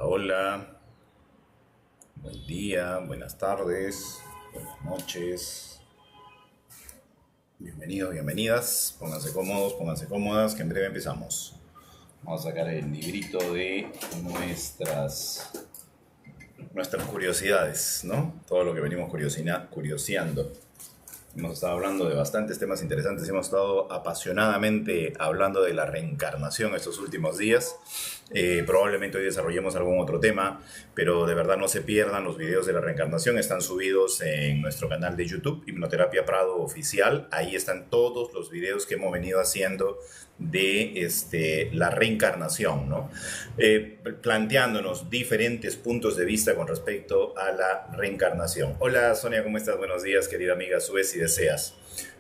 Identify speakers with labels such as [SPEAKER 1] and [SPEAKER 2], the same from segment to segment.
[SPEAKER 1] Hola, buen día, buenas tardes, buenas noches, bienvenidos, bienvenidas, pónganse cómodas, que en breve empezamos. Vamos a sacar el librito de nuestras curiosidades, ¿no? Todo lo que venimos curioseando. Hemos estado hablando de bastantes temas interesantes, hemos estado apasionadamente hablando de la reencarnación estos últimos días. Probablemente hoy desarrollemos algún otro tema, pero de verdad no se pierdan los videos de la reencarnación, están subidos en nuestro canal de YouTube, Hipnoterapia Prado Oficial. Ahí están todos los videos que hemos venido haciendo de la reencarnación, ¿no? Planteándonos diferentes puntos de vista con respecto a la reencarnación. Hola Sonia, ¿cómo estás? Buenos días, querida amiga, sube si deseas.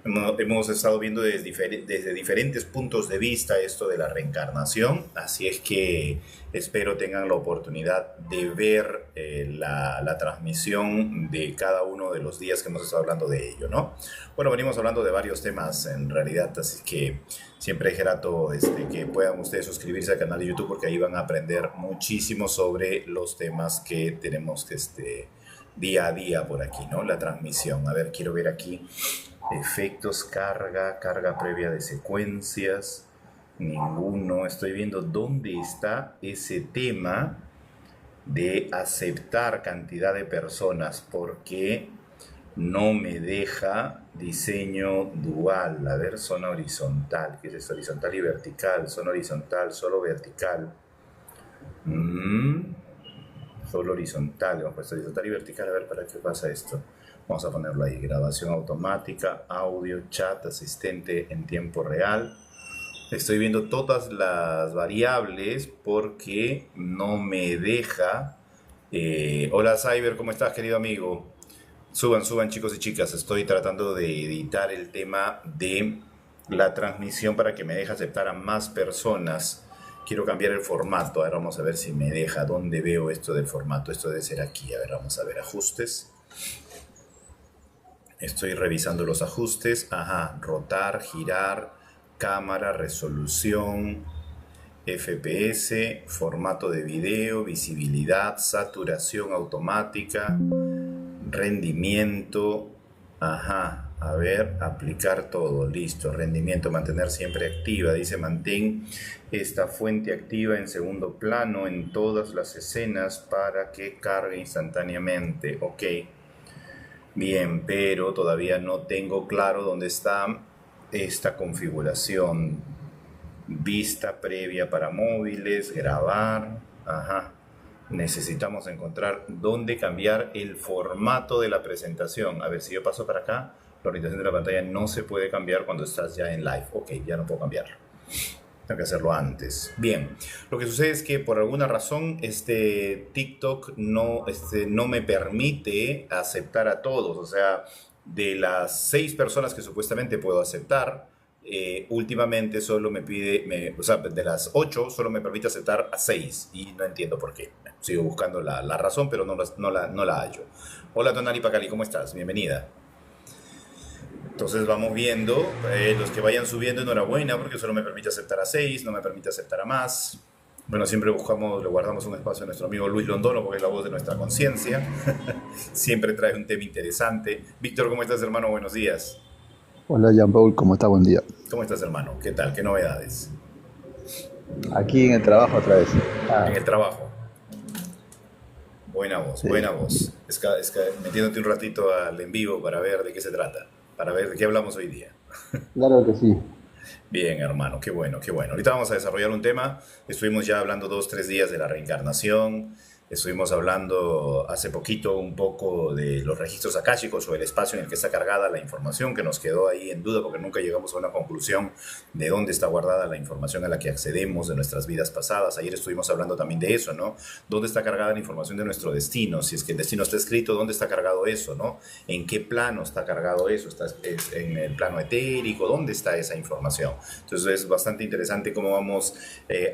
[SPEAKER 1] Hemos estado viendo desde diferentes puntos de vista esto de la reencarnación, así es que espero tengan la oportunidad de ver la transmisión de cada uno de los días que hemos estado hablando de ello, ¿no? Bueno, venimos hablando de varios temas en realidad, así que siempre es grato que puedan ustedes suscribirse al canal de YouTube porque ahí van a aprender muchísimo sobre los temas que tenemos día a día por aquí, ¿no? La transmisión. A ver, quiero ver aquí. Efectos, carga previa de secuencias. Ninguno. Estoy viendo dónde está ese tema de aceptar cantidad de personas porque no me deja diseño dual. A ver, zona horizontal. ¿Qué es esto? Horizontal y vertical. Zona horizontal, solo vertical. Solo horizontal. Hemos puesto horizontal y vertical. A ver, ¿para qué pasa esto? Vamos a ponerlo ahí. Grabación automática, audio, chat, asistente en tiempo real. Estoy viendo todas las variables porque no me deja. Hola Cyber, ¿cómo estás, querido amigo? Suban chicos y chicas. Estoy tratando de editar el tema de la transmisión para que me deje aceptar a más personas. Quiero cambiar el formato. Ahora vamos a ver si me deja. ¿Dónde veo esto del formato? Esto debe ser aquí. A ver, vamos a ver ajustes. Estoy revisando los ajustes. Ajá, rotar, girar, cámara, resolución, FPS, formato de video, visibilidad, saturación automática, rendimiento. Ajá, a ver, aplicar todo, listo. Rendimiento, mantener siempre activa. Dice mantén esta fuente activa en segundo plano en todas las escenas para que cargue instantáneamente. Ok. Bien, pero todavía no tengo claro dónde está esta configuración. Vista previa para móviles, grabar. Ajá. Necesitamos encontrar dónde cambiar el formato de la presentación. A ver, si yo paso para acá, la orientación de la pantalla no se puede cambiar cuando estás ya en live. Ok, ya no puedo cambiarlo. Tengo que hacerlo antes. Bien, lo que sucede es que por alguna razón TikTok no me permite aceptar a todos. O sea, de las 6 personas que supuestamente puedo aceptar, últimamente solo me pide, o sea, de las 8 solo me permite aceptar a 6 y no entiendo por qué. Sigo buscando la razón, pero no la hallo. Hola, Tonali Pacali, ¿cómo estás? Bienvenida. Entonces vamos viendo, los que vayan subiendo, enhorabuena, porque solo me permite aceptar a 6, no me permite aceptar a más. Bueno, siempre le guardamos un espacio a nuestro amigo Luis Londono, porque es la voz de nuestra conciencia. Siempre trae un tema interesante. Víctor, ¿cómo estás, hermano? Buenos días.
[SPEAKER 2] Hola Jean-Paul, ¿cómo está? Buen día.
[SPEAKER 1] ¿Cómo estás, hermano? ¿Qué tal? ¿Qué novedades?
[SPEAKER 2] Aquí en el trabajo otra vez.
[SPEAKER 1] En el trabajo. Buena voz,
[SPEAKER 2] Sí,
[SPEAKER 1] buena voz. Metiéndote un ratito al en vivo para ver de qué se trata, para ver de qué hablamos hoy día.
[SPEAKER 2] claro que sí.
[SPEAKER 1] Bien, hermano, qué bueno, qué bueno. Ahorita vamos a desarrollar un tema. Estuvimos ya hablando 2, 3 días de la reencarnación. Estuvimos hablando hace poquito un poco de los registros akáshicos o el espacio en el que está cargada la información, que nos quedó ahí en duda porque nunca llegamos a una conclusión de dónde está guardada la información a la que accedemos de nuestras vidas pasadas. Ayer estuvimos hablando también de eso, ¿no? ¿Dónde está cargada la información de nuestro destino? Si es que el destino está escrito, ¿dónde está cargado eso, no? ¿En qué plano está cargado eso? ¿Es en el plano etérico? ¿Dónde está esa información? Entonces es bastante interesante cómo vamos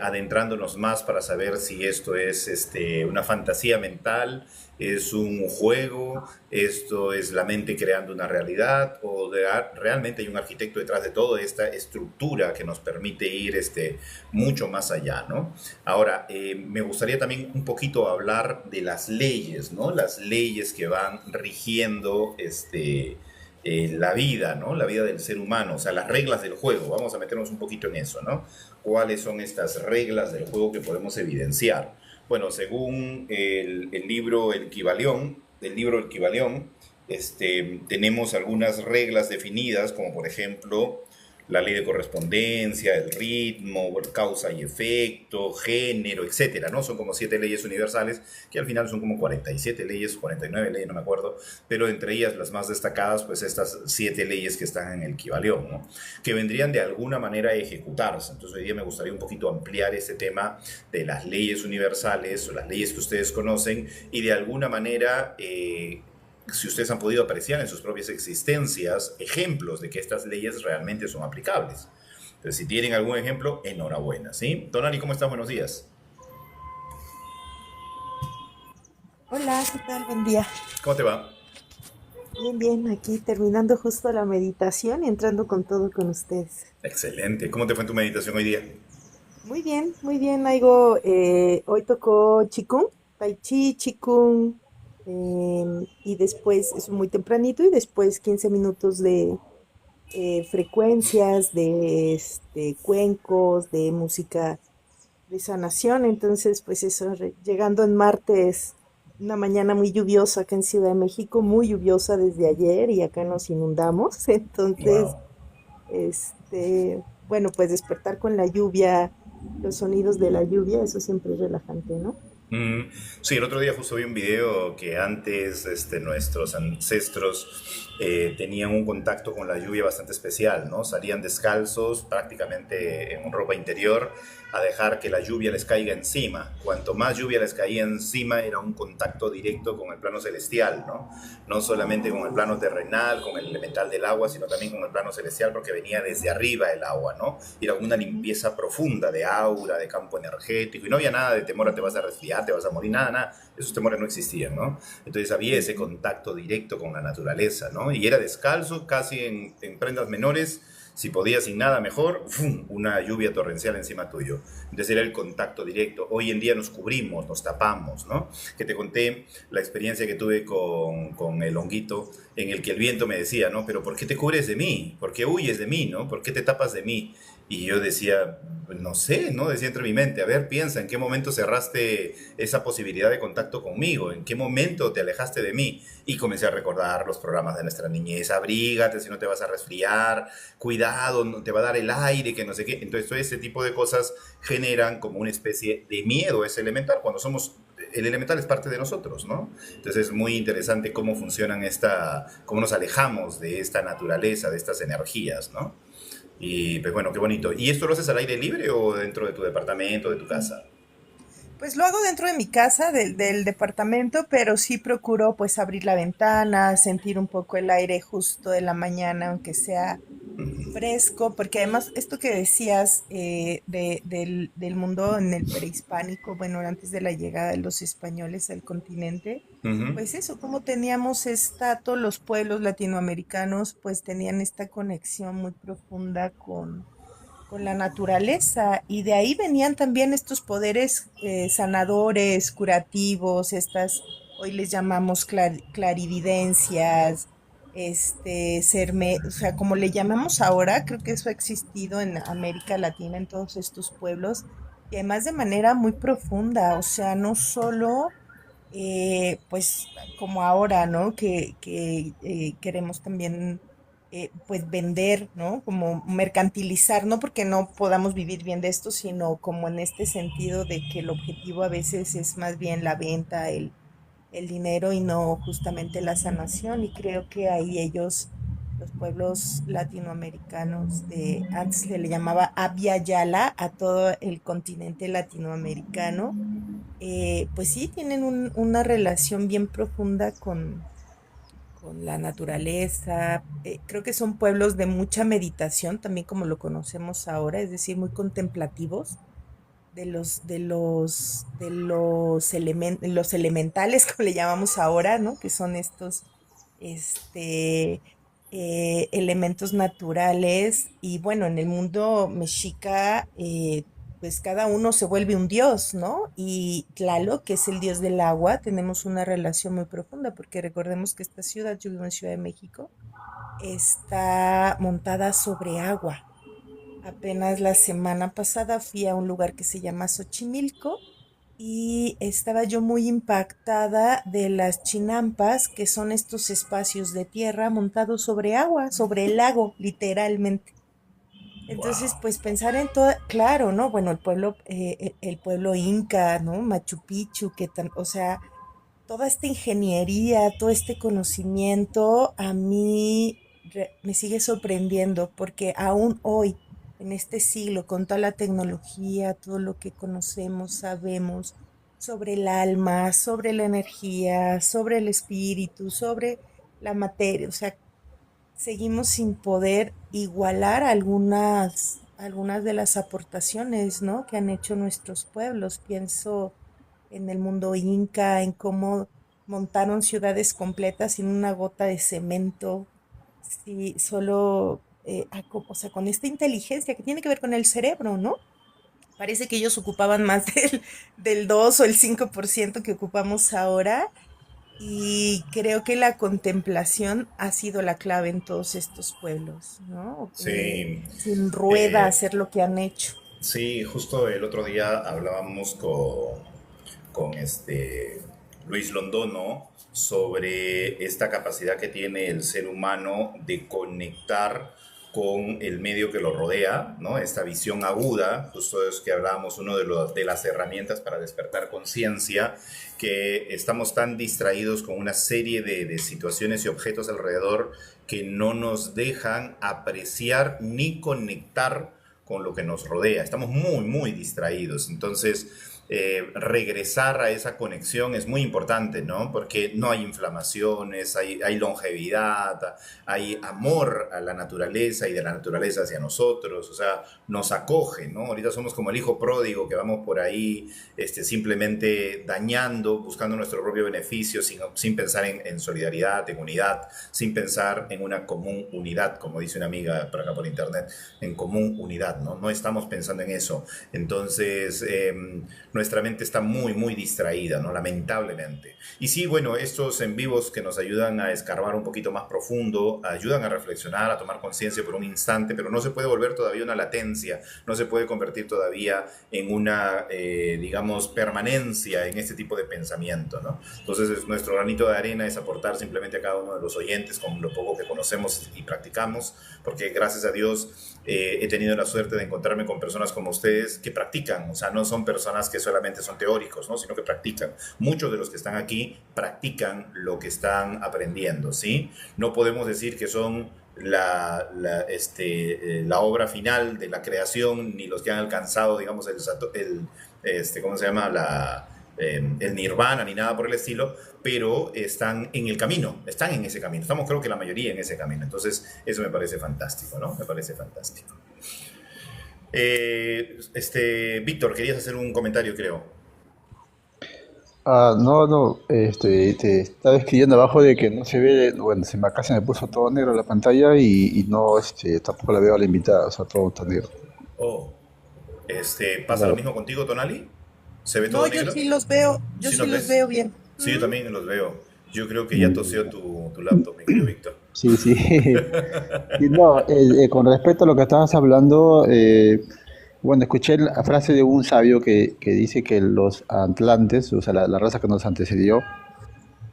[SPEAKER 1] adentrándonos más para saber si esto es una fantasía mental, es un juego, esto es la mente creando una realidad, o realmente hay un arquitecto detrás de toda esta estructura que nos permite ir mucho más allá, ¿no? Ahora, me gustaría también un poquito hablar de las leyes, ¿no? Las leyes que van rigiendo la vida, ¿no? La vida del ser humano, o sea, las reglas del juego. Vamos a meternos un poquito en eso, ¿no? ¿Cuáles son estas reglas del juego que podemos evidenciar? Bueno, según el libro El Kybalión, tenemos algunas reglas definidas, como por ejemplo la ley de correspondencia, el ritmo, causa y efecto, género, etcétera, ¿no? Son como 7 leyes universales, que al final son como 47 leyes, 49 leyes, no me acuerdo, pero entre ellas las más destacadas, pues estas 7 leyes que están en el Kybalión, ¿no? Que vendrían de alguna manera a ejecutarse. Entonces hoy día me gustaría un poquito ampliar este tema de las leyes universales o las leyes que ustedes conocen y de alguna manera si ustedes han podido apreciar en sus propias existencias ejemplos de que estas leyes realmente son aplicables. Entonces, si tienen algún ejemplo, enhorabuena, ¿sí? Donali, ¿cómo estás? Buenos días.
[SPEAKER 3] Hola, ¿qué tal? Buen día.
[SPEAKER 1] ¿Cómo te va?
[SPEAKER 3] Bien, bien, aquí terminando justo la meditación y entrando con todo con ustedes.
[SPEAKER 1] Excelente. ¿Cómo te fue en tu meditación hoy día?
[SPEAKER 3] Muy bien, Aigo. Hoy tocó Qigong, Tai Chi, Qigong, y después, es muy tempranito, y después 15 minutos de frecuencias, de cuencos, de música de sanación. Entonces, pues eso, llegando en martes, una mañana muy lluviosa acá en Ciudad de México, muy lluviosa desde ayer y acá nos inundamos. Entonces,
[SPEAKER 1] Wow.
[SPEAKER 3] bueno, pues despertar con la lluvia, los sonidos de la lluvia, eso siempre es relajante, ¿no?
[SPEAKER 1] Sí, el otro día justo vi un video que antes nuestros ancestros tenían un contacto con la lluvia bastante especial, ¿no? Salían descalzos, prácticamente en ropa interior, a dejar que la lluvia les caiga encima. Cuanto más lluvia les caía encima, era un contacto directo con el plano celestial, ¿no? No solamente con el plano terrenal, con el elemental del agua, sino también con el plano celestial, porque venía desde arriba el agua, ¿no? Y era una limpieza profunda de aura, de campo energético, y no había nada de temor a te vas a resfriar, te vas a morir, nada, nada. Esos temores no existían, ¿no? Entonces había ese
[SPEAKER 3] Ujú.
[SPEAKER 1] contacto directo con la naturaleza, ¿no? Y era descalzo, casi en prendas menores, si podía sin nada mejor, ¡fum!, una lluvia torrencial encima tuyo. Entonces era el contacto directo. Hoy en día nos cubrimos, nos tapamos, ¿no? Que te conté la experiencia que tuve con el honguito, en el que el viento me decía, ¿no? Pero ¿por qué te cubres de mí? ¿Por qué huyes de mí, no? ¿Por qué te tapas de mí? Y yo decía, pues no sé, ¿no? Decía entre mi mente, a ver, piensa, ¿en qué momento cerraste esa posibilidad de contacto conmigo? ¿En qué momento te alejaste de mí? Y comencé a recordar los programas de nuestra niñez, abrígate si no te vas a resfriar, cuidado, no te va a dar el aire, que no sé qué. Entonces, todo ese tipo de cosas generan como una especie de miedo a ese elemental, cuando somos, el elemental es parte de nosotros, ¿no? Entonces es muy interesante cómo funcionan cómo nos alejamos de esta naturaleza, de estas energías, ¿no? Y pues bueno, qué bonito. ¿Y esto lo haces al aire libre o dentro de tu departamento, de tu casa?
[SPEAKER 3] Pues lo hago dentro de mi casa, del departamento, pero sí procuro pues abrir la ventana, sentir un poco el aire justo de la mañana, aunque sea fresco, porque además esto que decías, del mundo en el prehispánico, bueno, antes de la llegada de los españoles al continente,
[SPEAKER 1] Ujú.
[SPEAKER 3] pues eso, como teníamos todos los pueblos latinoamericanos, pues tenían esta conexión muy profunda con la naturaleza, y de ahí venían también estos poderes sanadores, curativos, hoy les llamamos clarividencias, o sea, como le llamamos ahora. Creo que eso ha existido en América Latina, en todos estos pueblos, y además de manera muy profunda. O sea, no solo pues como ahora, ¿no? Que queremos también pues vender, ¿no? Como mercantilizar, no porque no podamos vivir bien de esto, sino como en este sentido de que el objetivo a veces es más bien la venta, el dinero, y no justamente la sanación. Y creo que ahí ellos, los pueblos latinoamericanos de antes, se le llamaba Abya Yala a todo el continente latinoamericano, pues sí, tienen una relación bien profunda con la naturaleza. Creo que son pueblos de mucha meditación, también como lo conocemos ahora, es decir, muy contemplativos. los elementales, como le llamamos ahora, ¿no? Que son estos este, elementos naturales. Y bueno, en el mundo mexica, pues cada uno se vuelve un dios, ¿no? Y Tlaloc, que es el dios del agua, tenemos una relación muy profunda, porque recordemos que esta ciudad, yo vivo en Ciudad de México, está montada sobre agua. Apenas la semana pasada fui a un lugar que se llama Xochimilco y estaba yo muy impactada de las chinampas, que son estos espacios de tierra montados sobre agua, sobre el lago, literalmente. Entonces,
[SPEAKER 1] Wow.
[SPEAKER 3] pues pensar en todo, claro, ¿no? Bueno, el pueblo inca, ¿no? Machu Picchu, o sea, toda esta ingeniería, todo este conocimiento, a mí me sigue sorprendiendo, porque aún hoy, en este siglo, con toda la tecnología, todo lo que conocemos, sabemos sobre el alma, sobre la energía, sobre el espíritu, sobre la materia, o sea, seguimos sin poder igualar algunas de las aportaciones, ¿no? Que han hecho nuestros pueblos. Pienso en el mundo inca, en cómo montaron ciudades completas sin una gota de cemento, sí, solo, o sea, con esta inteligencia que tiene que ver con el cerebro, ¿no? Parece que ellos ocupaban más del 2 o el 5% que ocupamos ahora, y creo que la contemplación ha sido la clave en todos estos pueblos, ¿no?
[SPEAKER 1] Sí,
[SPEAKER 3] Sin rueda
[SPEAKER 1] eh,
[SPEAKER 3] hacer lo que han hecho.
[SPEAKER 1] sí, justo el otro día hablábamos con Luis Londono sobre esta capacidad que tiene el ser humano de conectar con el medio que lo rodea, ¿no? Esta visión aguda, justo es que hablábamos, uno de las herramientas para despertar conciencia, que estamos tan distraídos con una serie de situaciones y objetos alrededor que no nos dejan apreciar ni conectar con lo que nos rodea. Estamos muy, muy distraídos. Entonces, regresar a esa conexión es muy importante, ¿no? Porque no hay inflamaciones, hay longevidad, hay amor a la naturaleza y de la naturaleza hacia nosotros, o sea, nos acoge, ¿no? Ahorita somos como el hijo pródigo que vamos por ahí simplemente dañando, buscando nuestro propio beneficio sin pensar en solidaridad, en unidad, sin pensar en una común unidad, como dice una amiga por acá por internet, en común unidad, ¿no? No estamos pensando en eso. Entonces, nuestra mente está muy, muy distraída, ¿no? Lamentablemente. Y sí, bueno, estos en vivos que nos ayudan a escarbar un poquito más profundo, ayudan a reflexionar, a tomar conciencia por un instante, pero no se puede volver todavía una latencia, no se puede convertir todavía en una, digamos, permanencia en este tipo de pensamiento, ¿no? Entonces, nuestro granito de arena es aportar simplemente a cada uno de los oyentes con lo poco que conocemos y practicamos, porque gracias a Dios he tenido la suerte de encontrarme con personas como ustedes que practican, o sea, no son personas que solamente son teóricos, ¿no? Sino que practican. Muchos de los que están aquí practican lo que están aprendiendo, ¿sí? No podemos decir que son la obra final de la creación, ni los que han alcanzado, digamos, ¿cómo se llama? El nirvana, ni nada por el estilo, pero están en el camino, están en ese camino. Estamos, creo que la mayoría en ese camino. Entonces, eso me parece fantástico, ¿no? Me parece fantástico. Víctor, querías hacer un comentario, creo.
[SPEAKER 2] No, no, te estaba escribiendo abajo de que no se ve, bueno, acá se me puso todo negro la pantalla y no, tampoco la veo a la invitada, o sea, todo está negro.
[SPEAKER 1] Oh, ¿pasa lo
[SPEAKER 2] Claro.
[SPEAKER 1] mismo contigo, Tonali? ¿Se ve
[SPEAKER 3] No,
[SPEAKER 1] todo
[SPEAKER 3] yo
[SPEAKER 1] negro?
[SPEAKER 3] sí los veo, yo
[SPEAKER 1] ¿Sí
[SPEAKER 3] sí
[SPEAKER 1] nos
[SPEAKER 3] los
[SPEAKER 1] ves?
[SPEAKER 3] veo bien.
[SPEAKER 1] Sí, yo también los veo. Yo creo que ya
[SPEAKER 2] Mm,
[SPEAKER 1] tosió tu laptop, mi querido Víctor.
[SPEAKER 2] Sí, sí. Y no, con respecto a lo que estabas hablando, bueno, escuché la frase de un sabio que dice que los atlantes, o sea, la raza que nos antecedió,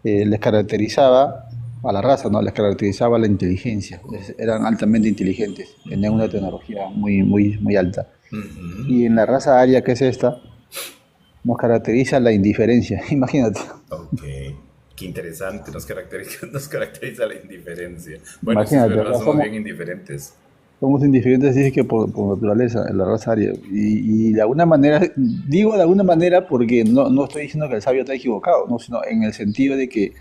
[SPEAKER 2] les caracterizaba, a la raza, ¿no? Les caracterizaba la inteligencia. Eran altamente inteligentes, tenían una tecnología muy, muy, muy alta.
[SPEAKER 1] Ujú.
[SPEAKER 2] Y en la raza aria, que es esta, nos caracteriza la indiferencia. Imagínate,
[SPEAKER 1] Ok, qué interesante, nos caracteriza la indiferencia. Bueno, sí es
[SPEAKER 2] imagínate, o
[SPEAKER 1] verdad,
[SPEAKER 2] sea,
[SPEAKER 1] somos bien indiferentes.
[SPEAKER 2] somos indiferentes, dice que por naturaleza, en la raza aria. Y de alguna manera, digo de alguna manera porque no estoy diciendo que el sabio está equivocado, ¿no? Sino en el sentido de que,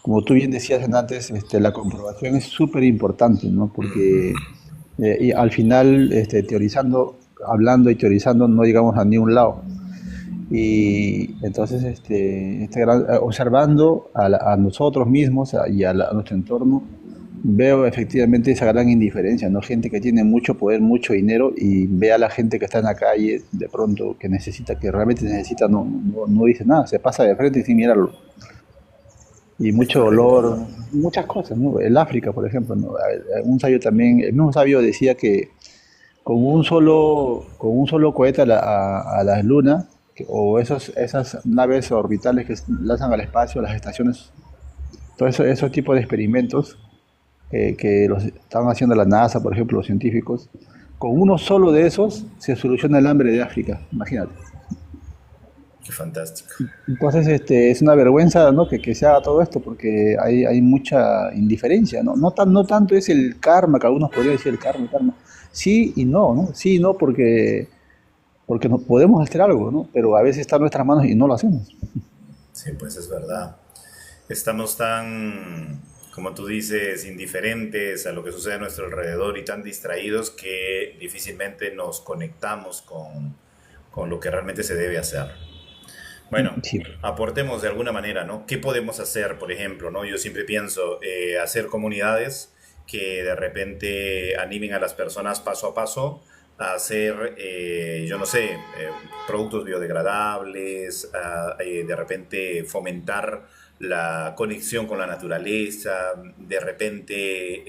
[SPEAKER 2] como tú bien decías antes, la comprobación es súper importante, ¿no? Porque y al final, teorizando, hablando y teorizando no llegamos a ningún lado. Y entonces, observando a nosotros mismos y a nuestro entorno, veo efectivamente esa gran indiferencia, ¿no? Gente que tiene mucho poder, mucho dinero y ve a la gente que está en la calle de pronto que necesita, que realmente necesita, no dice nada, se pasa de frente sin mirarlo. Y
[SPEAKER 1] Es
[SPEAKER 2] mucho
[SPEAKER 1] correcto,
[SPEAKER 2] dolor,
[SPEAKER 1] ¿no?
[SPEAKER 2] muchas cosas, ¿no? El África, por ejemplo, ¿no? Un sabio también, el mismo sabio decía que con un solo cohete a la luna, o esas naves orbitales que lanzan al espacio, las estaciones, todos esos tipos de experimentos que los estaban haciendo la NASA, por ejemplo, los científicos, con uno solo de esos se soluciona el hambre de África, imagínate.
[SPEAKER 1] Qué fantástico.
[SPEAKER 2] Entonces, es una vergüenza, ¿no? que se haga todo esto porque hay mucha indiferencia, ¿no? No tanto es el karma, que algunos podrían decir el karma. Sí y no, ¿no? Sí y no porque no podemos hacer algo, ¿no? Pero a veces está en nuestras manos y no lo hacemos.
[SPEAKER 1] Sí, pues es verdad. Estamos tan, como tú dices, indiferentes a lo que sucede a nuestro alrededor y tan distraídos que difícilmente nos conectamos con lo que realmente se debe hacer. Bueno,
[SPEAKER 2] Sí.
[SPEAKER 1] aportemos de alguna manera, ¿no? ¿Qué podemos hacer, por ejemplo, ¿no? Yo siempre pienso hacer comunidades que de repente animen a las personas paso a paso a hacer, yo no sé, productos biodegradables, de repente fomentar la conexión con la naturaleza, de repente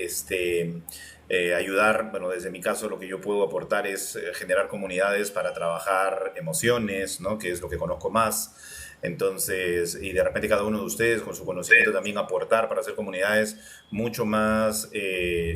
[SPEAKER 1] ayudar, bueno, desde mi caso lo que yo puedo aportar es generar comunidades para trabajar emociones, ¿no? Que es lo que conozco más. Entonces, y de repente cada uno de ustedes con su conocimiento también aportar para hacer comunidades mucho más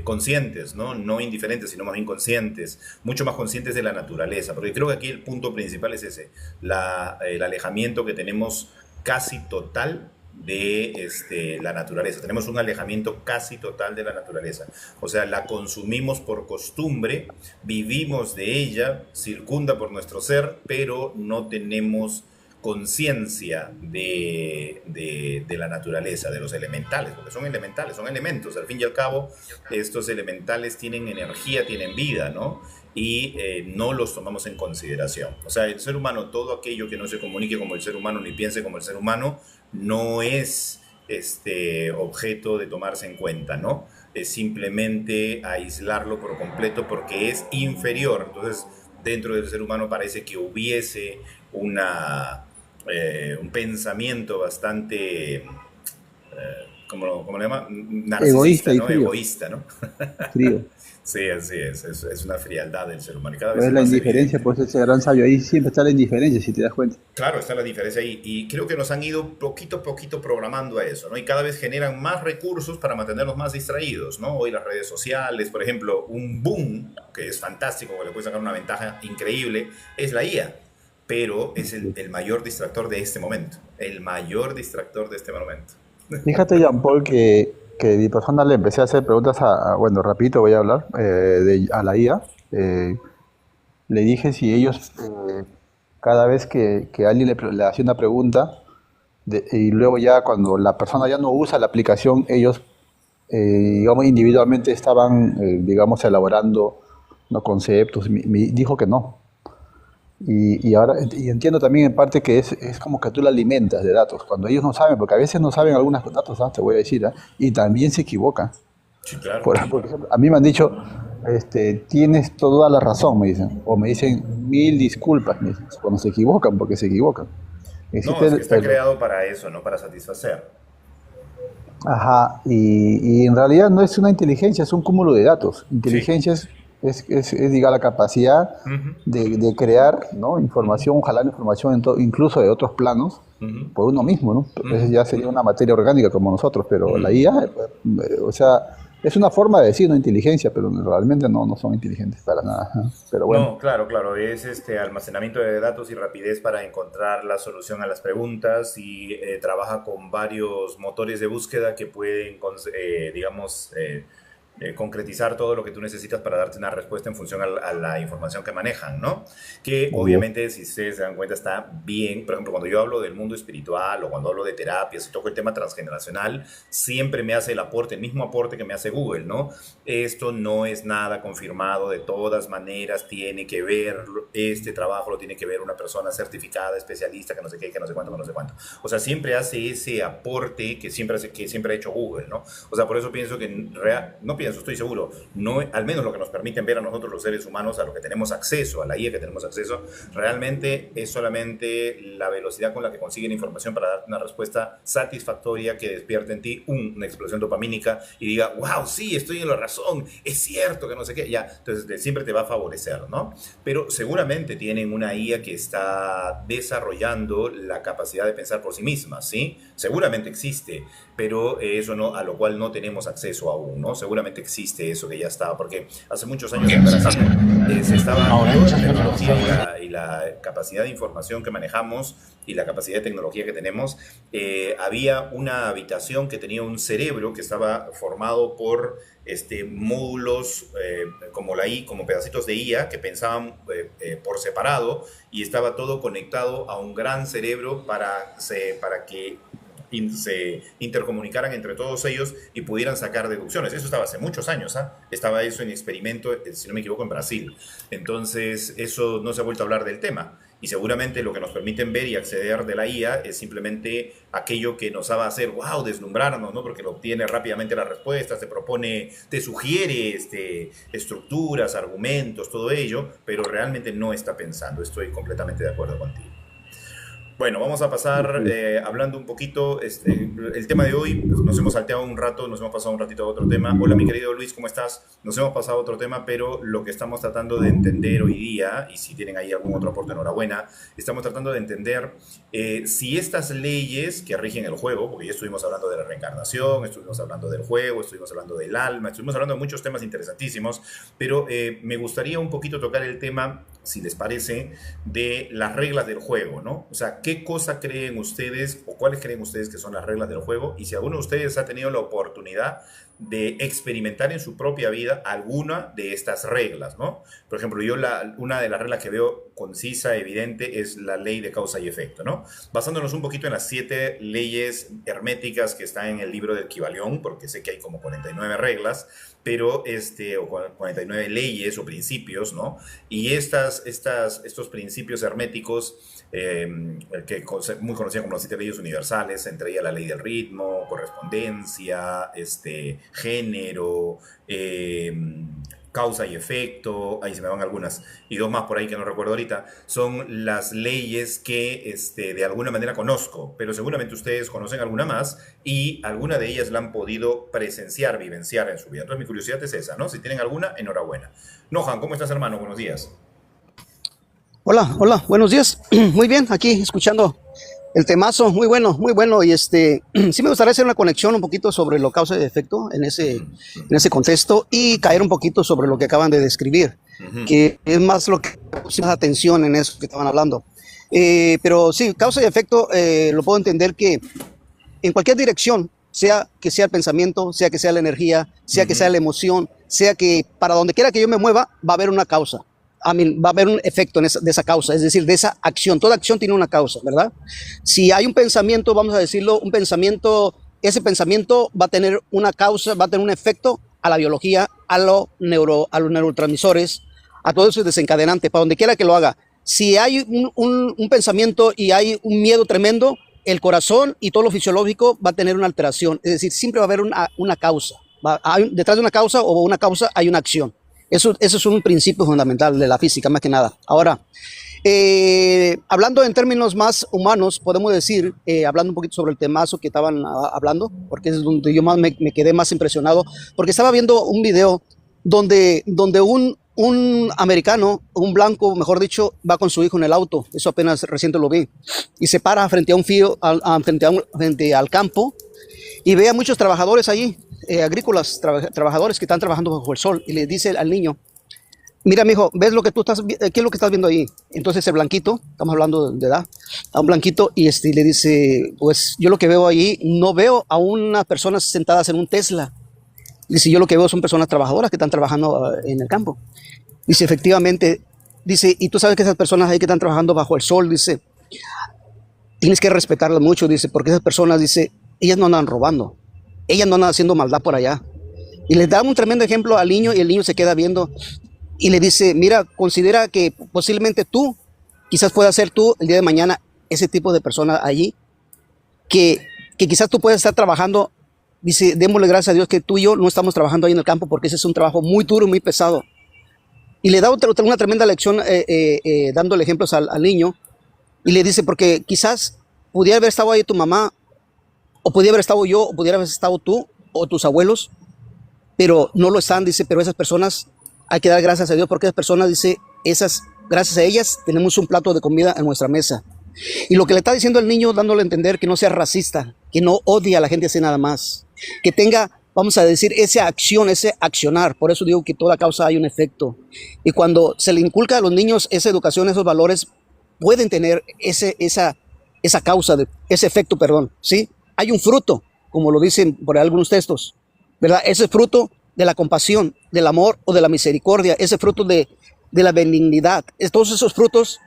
[SPEAKER 1] conscientes, ¿no? No indiferentes, sino más bien conscientes, mucho más conscientes de la naturaleza. Porque creo que aquí el punto principal es ese, el alejamiento que tenemos casi total de la naturaleza. Tenemos un alejamiento casi total de la naturaleza. O sea, la consumimos por costumbre, vivimos de ella, circunda por nuestro ser, pero no tenemos conciencia de la naturaleza, de los elementales, porque son elementales, son elementos. Al fin y al cabo, estos elementales tienen energía, tienen vida, ¿no? Y no los tomamos en consideración. O sea, el ser humano, todo aquello que no se comunique como el ser humano ni piense como el ser humano, no es objeto de tomarse en cuenta, ¿no? Es simplemente aislarlo por completo porque es inferior. Entonces, dentro del ser humano parece que hubiese un pensamiento bastante, ¿cómo le llama?
[SPEAKER 2] Egoísta
[SPEAKER 1] Narcisista,
[SPEAKER 2] y
[SPEAKER 1] ¿no?
[SPEAKER 2] frío,
[SPEAKER 1] Egoísta, ¿no?
[SPEAKER 2] frío.
[SPEAKER 1] Sí, así es una frialdad del ser humano y cada vez
[SPEAKER 2] Pues
[SPEAKER 1] es
[SPEAKER 2] la
[SPEAKER 1] más
[SPEAKER 2] indiferencia,
[SPEAKER 1] evidente.
[SPEAKER 2] pues ese gran sabio ahí siempre está la indiferencia, si te das cuenta.
[SPEAKER 1] Claro, está la diferencia ahí. Y creo que nos han ido poquito a poquito programando a eso, ¿no? Y cada vez generan más recursos para mantenernos más distraídos, ¿no? Hoy las redes sociales, por ejemplo, un boom, que es fantástico, que le puede sacar una ventaja increíble, es la IA. Pero es el mayor distractor de este momento. El mayor distractor de este momento.
[SPEAKER 2] Fíjate, Jean Paul, que mi persona le empecé a hacer preguntas bueno, rapidito voy a hablar, a la IA. Le dije si ellos, cada vez que alguien le hacía una pregunta, y luego ya cuando la persona ya no usa la aplicación, ellos, digamos, individualmente estaban, digamos, elaborando, ¿no? Conceptos. Dijo que no. Y ahora y entiendo también en parte que es como que tú la alimentas de datos, cuando ellos no saben, porque a veces no saben algunos datos, te voy a decir, ¿ah? Y también se equivocan.
[SPEAKER 1] Sí, claro.
[SPEAKER 2] Por ejemplo, a mí me han dicho, tienes toda la razón, me dicen, o me dicen, mil disculpas, me dicen, cuando se equivocan, porque se equivocan.
[SPEAKER 1] No,
[SPEAKER 2] Existe
[SPEAKER 1] es que está creado para eso, no para satisfacer.
[SPEAKER 2] ajá, y en realidad no es una inteligencia, es un cúmulo de datos.
[SPEAKER 1] Sí.
[SPEAKER 2] Inteligencia es, diga, la capacidad
[SPEAKER 1] Ujú,
[SPEAKER 2] de crear, ¿no?
[SPEAKER 1] ujú,
[SPEAKER 2] Información, jalar información incluso de otros planos
[SPEAKER 1] ujú,
[SPEAKER 2] por uno mismo, ¿no? Eso
[SPEAKER 1] ujú,
[SPEAKER 2] ya sería una materia orgánica como nosotros, pero la
[SPEAKER 1] ujú.
[SPEAKER 2] IA, o sea, es una forma de decir una inteligencia, pero realmente no son inteligentes para nada. Ajá. Pero bueno,
[SPEAKER 1] No, claro, claro, es este almacenamiento de datos y rapidez para encontrar la solución a las preguntas y trabaja con varios motores de búsqueda que pueden, digamos, concretizar todo lo que tú necesitas para darte una respuesta en función a la información que manejan, ¿no? Que obviamente, si ustedes se dan cuenta, está bien. Por ejemplo, cuando yo hablo del mundo espiritual o cuando hablo de terapias y toco el tema transgeneracional, siempre me hace el mismo aporte que me hace Google, ¿no? Esto no es nada confirmado, de todas maneras tiene que ver, este trabajo lo tiene que ver una persona certificada, especialista, que no sé qué, que no sé cuánto, que no sé cuánto. O sea, siempre hace ese aporte que siempre ha hecho Google, ¿no? O sea, por eso pienso que, no pienso, estoy seguro, no, al menos lo que nos permiten ver a nosotros los seres humanos, a lo que tenemos acceso, a la IA que tenemos acceso, realmente es solamente la velocidad con la que consiguen información para darte una respuesta satisfactoria que despierte en ti una explosión dopamínica y diga, wow, sí, estoy en la razón, es cierto que no sé qué, ya, entonces siempre te va a favorecer, ¿no? Pero seguramente tienen una IA que está desarrollando la capacidad de pensar por sí misma, ¿sí? Seguramente existe, pero eso no, a lo cual no tenemos acceso aún, ¿no? Seguramente existe eso que ya estaba, porque hace muchos años en Brasil se estaba toda la tecnología y la capacidad de información que manejamos y la capacidad de tecnología que tenemos, había una habitación que tenía un cerebro que estaba formado por módulos como pedacitos de IA que pensaban por separado y estaba todo conectado a un gran cerebro para que se intercomunicaran entre todos ellos y pudieran sacar deducciones. Eso estaba hace muchos años, ¿eh? Estaba eso en experimento, si no me equivoco, en Brasil. Entonces, eso no se ha vuelto a hablar del tema. Y seguramente lo que nos permiten ver y acceder de la IA es simplemente aquello que nos va a hacer, wow, deslumbrarnos, ¿no? Porque lo obtiene rápidamente las respuestas, te propone, te sugiere estructuras, argumentos, todo ello, pero realmente no está pensando. Estoy completamente de acuerdo contigo. Bueno, vamos a pasar hablando un poquito, el tema de hoy, pues, nos hemos salteado un rato, nos hemos pasado un ratito a otro tema. Hola, mi querido Luis, ¿cómo estás? Nos hemos pasado a otro tema, pero lo que estamos tratando de entender hoy día, y si tienen ahí algún otro aporte, enhorabuena, estamos tratando de entender si estas leyes que rigen el juego, porque ya estuvimos hablando de la reencarnación, estuvimos hablando del juego, estuvimos hablando del alma, estuvimos hablando de muchos temas interesantísimos, pero me gustaría un poquito tocar el tema, si les parece, de las reglas del juego, ¿no? O sea, ¿qué cosa creen ustedes o cuáles creen ustedes que son las reglas del juego? Y si alguno de ustedes ha tenido la oportunidad de experimentar en su propia vida alguna de estas reglas, ¿no? Por ejemplo, yo una de las reglas que veo concisa, evidente, es la ley de causa y efecto, ¿no? Basándonos un poquito en las 7 leyes herméticas que están en el libro del Kybalión, porque sé que hay como 49 reglas, pero o 49 leyes o principios, ¿no? Y estos principios herméticos, muy conocidos como las 7 leyes universales, entre ellas la ley del ritmo, correspondencia, género, causa y efecto, ahí se me van algunas, y 2 más por ahí que no recuerdo ahorita, son las leyes que de alguna manera conozco, pero seguramente ustedes conocen alguna más y alguna de ellas la han podido presenciar, vivenciar en su vida. Entonces mi curiosidad es esa, ¿no? Si tienen alguna, enhorabuena. Nohan, ¿cómo estás, hermano? Buenos días.
[SPEAKER 4] Hola, buenos días. Muy bien, aquí escuchando el temazo, muy bueno, y sí me gustaría hacer una conexión un poquito sobre lo causa y efecto en ese contexto y caer un poquito sobre lo que acaban de describir, que es más lo que puse más atención en eso que estaban hablando. Pero sí, causa y efecto lo puedo entender que en cualquier dirección, sea que sea el pensamiento, sea que sea la energía, sea que sea la emoción, sea que para donde quiera que yo me mueva, va a haber una causa. Va a haber un efecto de esa causa, es decir, de esa acción. Toda acción tiene una causa, ¿verdad? Si hay un pensamiento, vamos a decirlo, ese pensamiento va a tener una causa, va a tener un efecto a la biología, a los neurotransmisores, a todo eso es desencadenante, para donde quiera que lo haga. Si hay un pensamiento y hay un miedo tremendo, el corazón y todo lo fisiológico va a tener una alteración, es decir, siempre va a haber una causa. Detrás de una causa o una causa hay una acción. Eso es un principio fundamental de la física, más que nada. Ahora, hablando en términos más humanos, podemos decir, hablando un poquito sobre el temazo que estaban hablando, porque es donde yo más me quedé más impresionado, porque estaba viendo un video donde un americano, un blanco, mejor dicho, va con su hijo en el auto, eso apenas reciente lo vi, y se para frente a un fío, frente al campo, y ve a muchos trabajadores allí, agrícolas, trabajadores que están trabajando bajo el sol, y le dice al niño, mira, mijo, ¿ves lo que tú estás, qué es lo que estás viendo ahí? Entonces el blanquito, estamos hablando de edad, a un blanquito, y le dice, pues yo lo que veo ahí, no veo a unas personas sentadas en un Tesla, Dice, yo lo que veo son personas trabajadoras que están trabajando en el campo. Dice, efectivamente, dice, y tú sabes que esas personas ahí que están trabajando bajo el sol, dice, tienes que respetarlas mucho, dice, porque esas personas, dice, ellas no andan robando, ellas no andan haciendo maldad por allá. Y les da un tremendo ejemplo al niño y el niño se queda viendo y le dice, mira, considera que posiblemente tú, quizás puedas ser tú el día de mañana ese tipo de persona allí, que quizás tú puedas estar trabajando. Dice, démosle gracias a Dios que tú y yo no estamos trabajando ahí en el campo porque ese es un trabajo muy duro y muy pesado. Y le da una tremenda lección dándole ejemplos al niño y le dice, porque quizás pudiera haber estado ahí tu mamá, o pudiera haber estado yo, o pudiera haber estado tú o tus abuelos, pero no lo están, dice, pero esas personas hay que dar gracias a Dios porque esas personas, dice, gracias a ellas tenemos un plato de comida en nuestra mesa. Y lo que le está diciendo el niño, dándole a entender que no sea racista, que no odie a la gente así nada más, que tenga, vamos a decir, esa acción, ese accionar. Por eso digo que toda causa hay un efecto. Y cuando se le inculca a los niños esa educación, esos valores, pueden tener esa causa, ese efecto, perdón, ¿sí? Hay un fruto, como lo dicen por algunos textos, ¿verdad? Ese fruto de la compasión, del amor o de la misericordia, ese fruto de la benignidad, todos esos frutos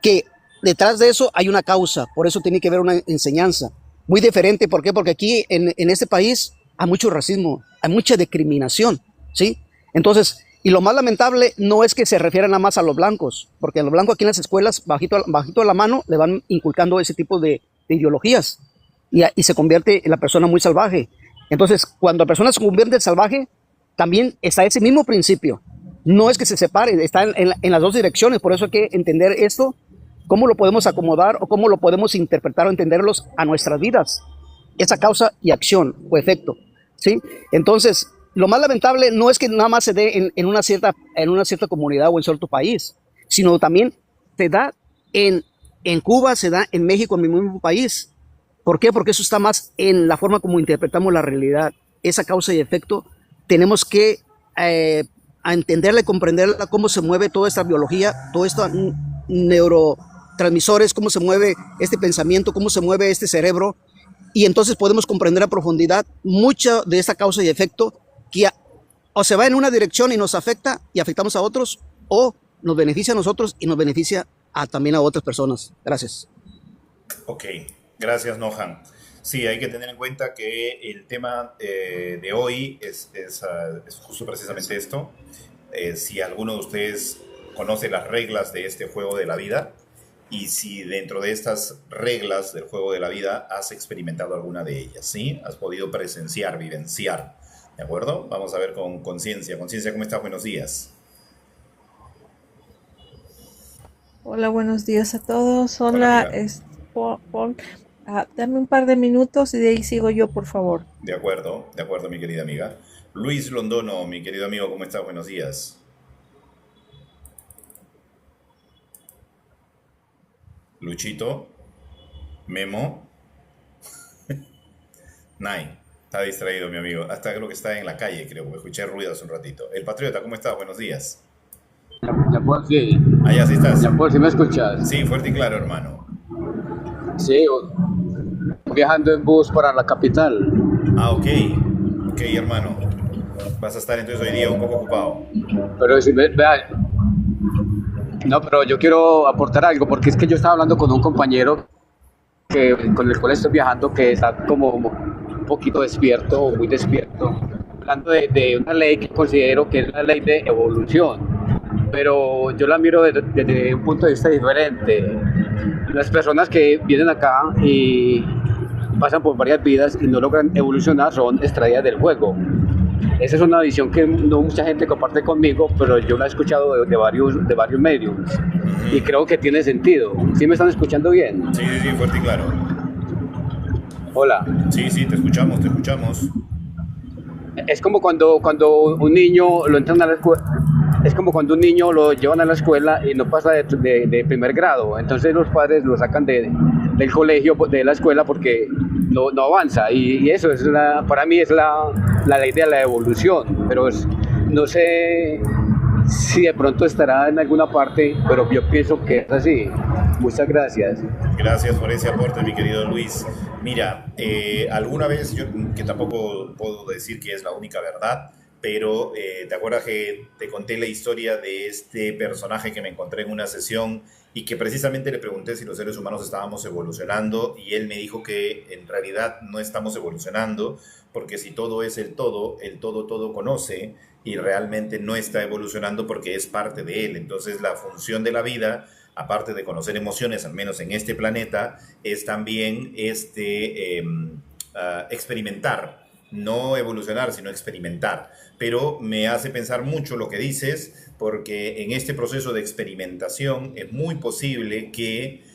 [SPEAKER 4] que detrás de eso hay una causa, por eso tiene que haber una enseñanza muy diferente. ¿Por qué? Porque aquí en este país hay mucho racismo, hay mucha discriminación, ¿sí? Entonces, y lo más lamentable no es que se refiera nada más a los blancos, porque a los blancos aquí en las escuelas, bajito a la mano, le van inculcando ese tipo de ideologías y se convierte en la persona muy salvaje. Entonces, cuando la persona se convierte en salvaje, también está ese mismo principio. No es que se separe, está en las dos direcciones. Por eso hay que entender esto, cómo lo podemos acomodar o cómo lo podemos interpretar o entenderlos a nuestras vidas. Esa causa y acción o efecto, ¿sí? Entonces, lo más lamentable no es que nada más se dé en una cierta comunidad o en cierto país, sino también se da en Cuba, se da en México, en mi mismo país. ¿Por qué? Porque eso está más en la forma como interpretamos la realidad. Esa causa y efecto tenemos que a entenderla y comprenderla, cómo se mueve toda esta biología, todo esto neurotransmisores, cómo se mueve este pensamiento, cómo se mueve este cerebro, y entonces podemos comprender a profundidad mucha de esta causa y efecto que o se va en una dirección y nos afecta y afectamos a otros, o nos beneficia a nosotros y nos beneficia también a otras personas. Gracias.
[SPEAKER 1] Ok, gracias, Nohan. Sí, hay que tener en cuenta que el tema de hoy es justo precisamente esto. Si alguno de ustedes conoce las reglas de este juego de la vida y si dentro de estas reglas del juego de la vida has experimentado alguna de ellas, ¿sí? Has podido presenciar, vivenciar, ¿de acuerdo? Vamos a ver con Conciencia. Conciencia, ¿cómo estás? Buenos días.
[SPEAKER 5] Hola, buenos días a todos. Hola, Paul. Dame un par de minutos y de ahí sigo yo, por favor.
[SPEAKER 1] De acuerdo, mi querida amiga. Luis Londono, mi querido amigo, ¿cómo estás? Buenos días. Luchito, Memo, Nay, está distraído mi amigo. Hasta creo que está en la calle, creo, porque escuché ruido hace un ratito. El Patriota, ¿cómo estás? Buenos días.
[SPEAKER 6] Ya puedo, sí.
[SPEAKER 1] Allá sí estás.
[SPEAKER 6] Ya puedo, si me escuchas.
[SPEAKER 1] Sí, fuerte y claro, hermano.
[SPEAKER 6] Sí, viajando en bus para la capital.
[SPEAKER 1] Ah, ok, hermano. Vas a estar entonces hoy día un poco ocupado.
[SPEAKER 6] Pero si vea, no, pero yo quiero aportar algo, porque es que yo estaba hablando con un compañero con el cual estoy viajando, que está como un poquito despierto, o muy despierto, hablando de una ley que considero que es la ley de evolución, pero yo la miro desde un punto de vista diferente. Las personas que vienen acá y pasan por varias vidas y no logran evolucionar son extraídas del juego. Esa es una visión que no mucha gente comparte conmigo, pero yo la he escuchado de varios medios y creo que tiene sentido. ¿Sí me están escuchando bien?
[SPEAKER 1] Sí, fuerte y claro.
[SPEAKER 6] Hola.
[SPEAKER 1] Sí, te escuchamos.
[SPEAKER 6] Es como cuando un niño lo entran a la escuela. Es como cuando un niño lo llevan a la escuela y no pasa de primer grado. Entonces los padres lo sacan del colegio, de la escuela, porque no avanza. Y eso para mí es la ley de la evolución. Pero no sé si de pronto estará en alguna parte, pero yo pienso que es así. Muchas gracias.
[SPEAKER 1] Gracias por ese aporte, mi querido Luis. Mira, alguna vez, yo que tampoco puedo decir que es la única verdad, pero ¿te acuerdas que te conté la historia de este personaje que me encontré en una sesión y que precisamente le pregunté si los seres humanos estábamos evolucionando y él me dijo que en realidad no estamos evolucionando porque si todo es el todo todo conoce y realmente no está evolucionando porque es parte de él. Entonces la función de la vida, aparte de conocer emociones, al menos en este planeta, es también experimentar, no evolucionar, sino experimentar. Pero me hace pensar mucho lo que dices, porque en este proceso de experimentación es muy posible que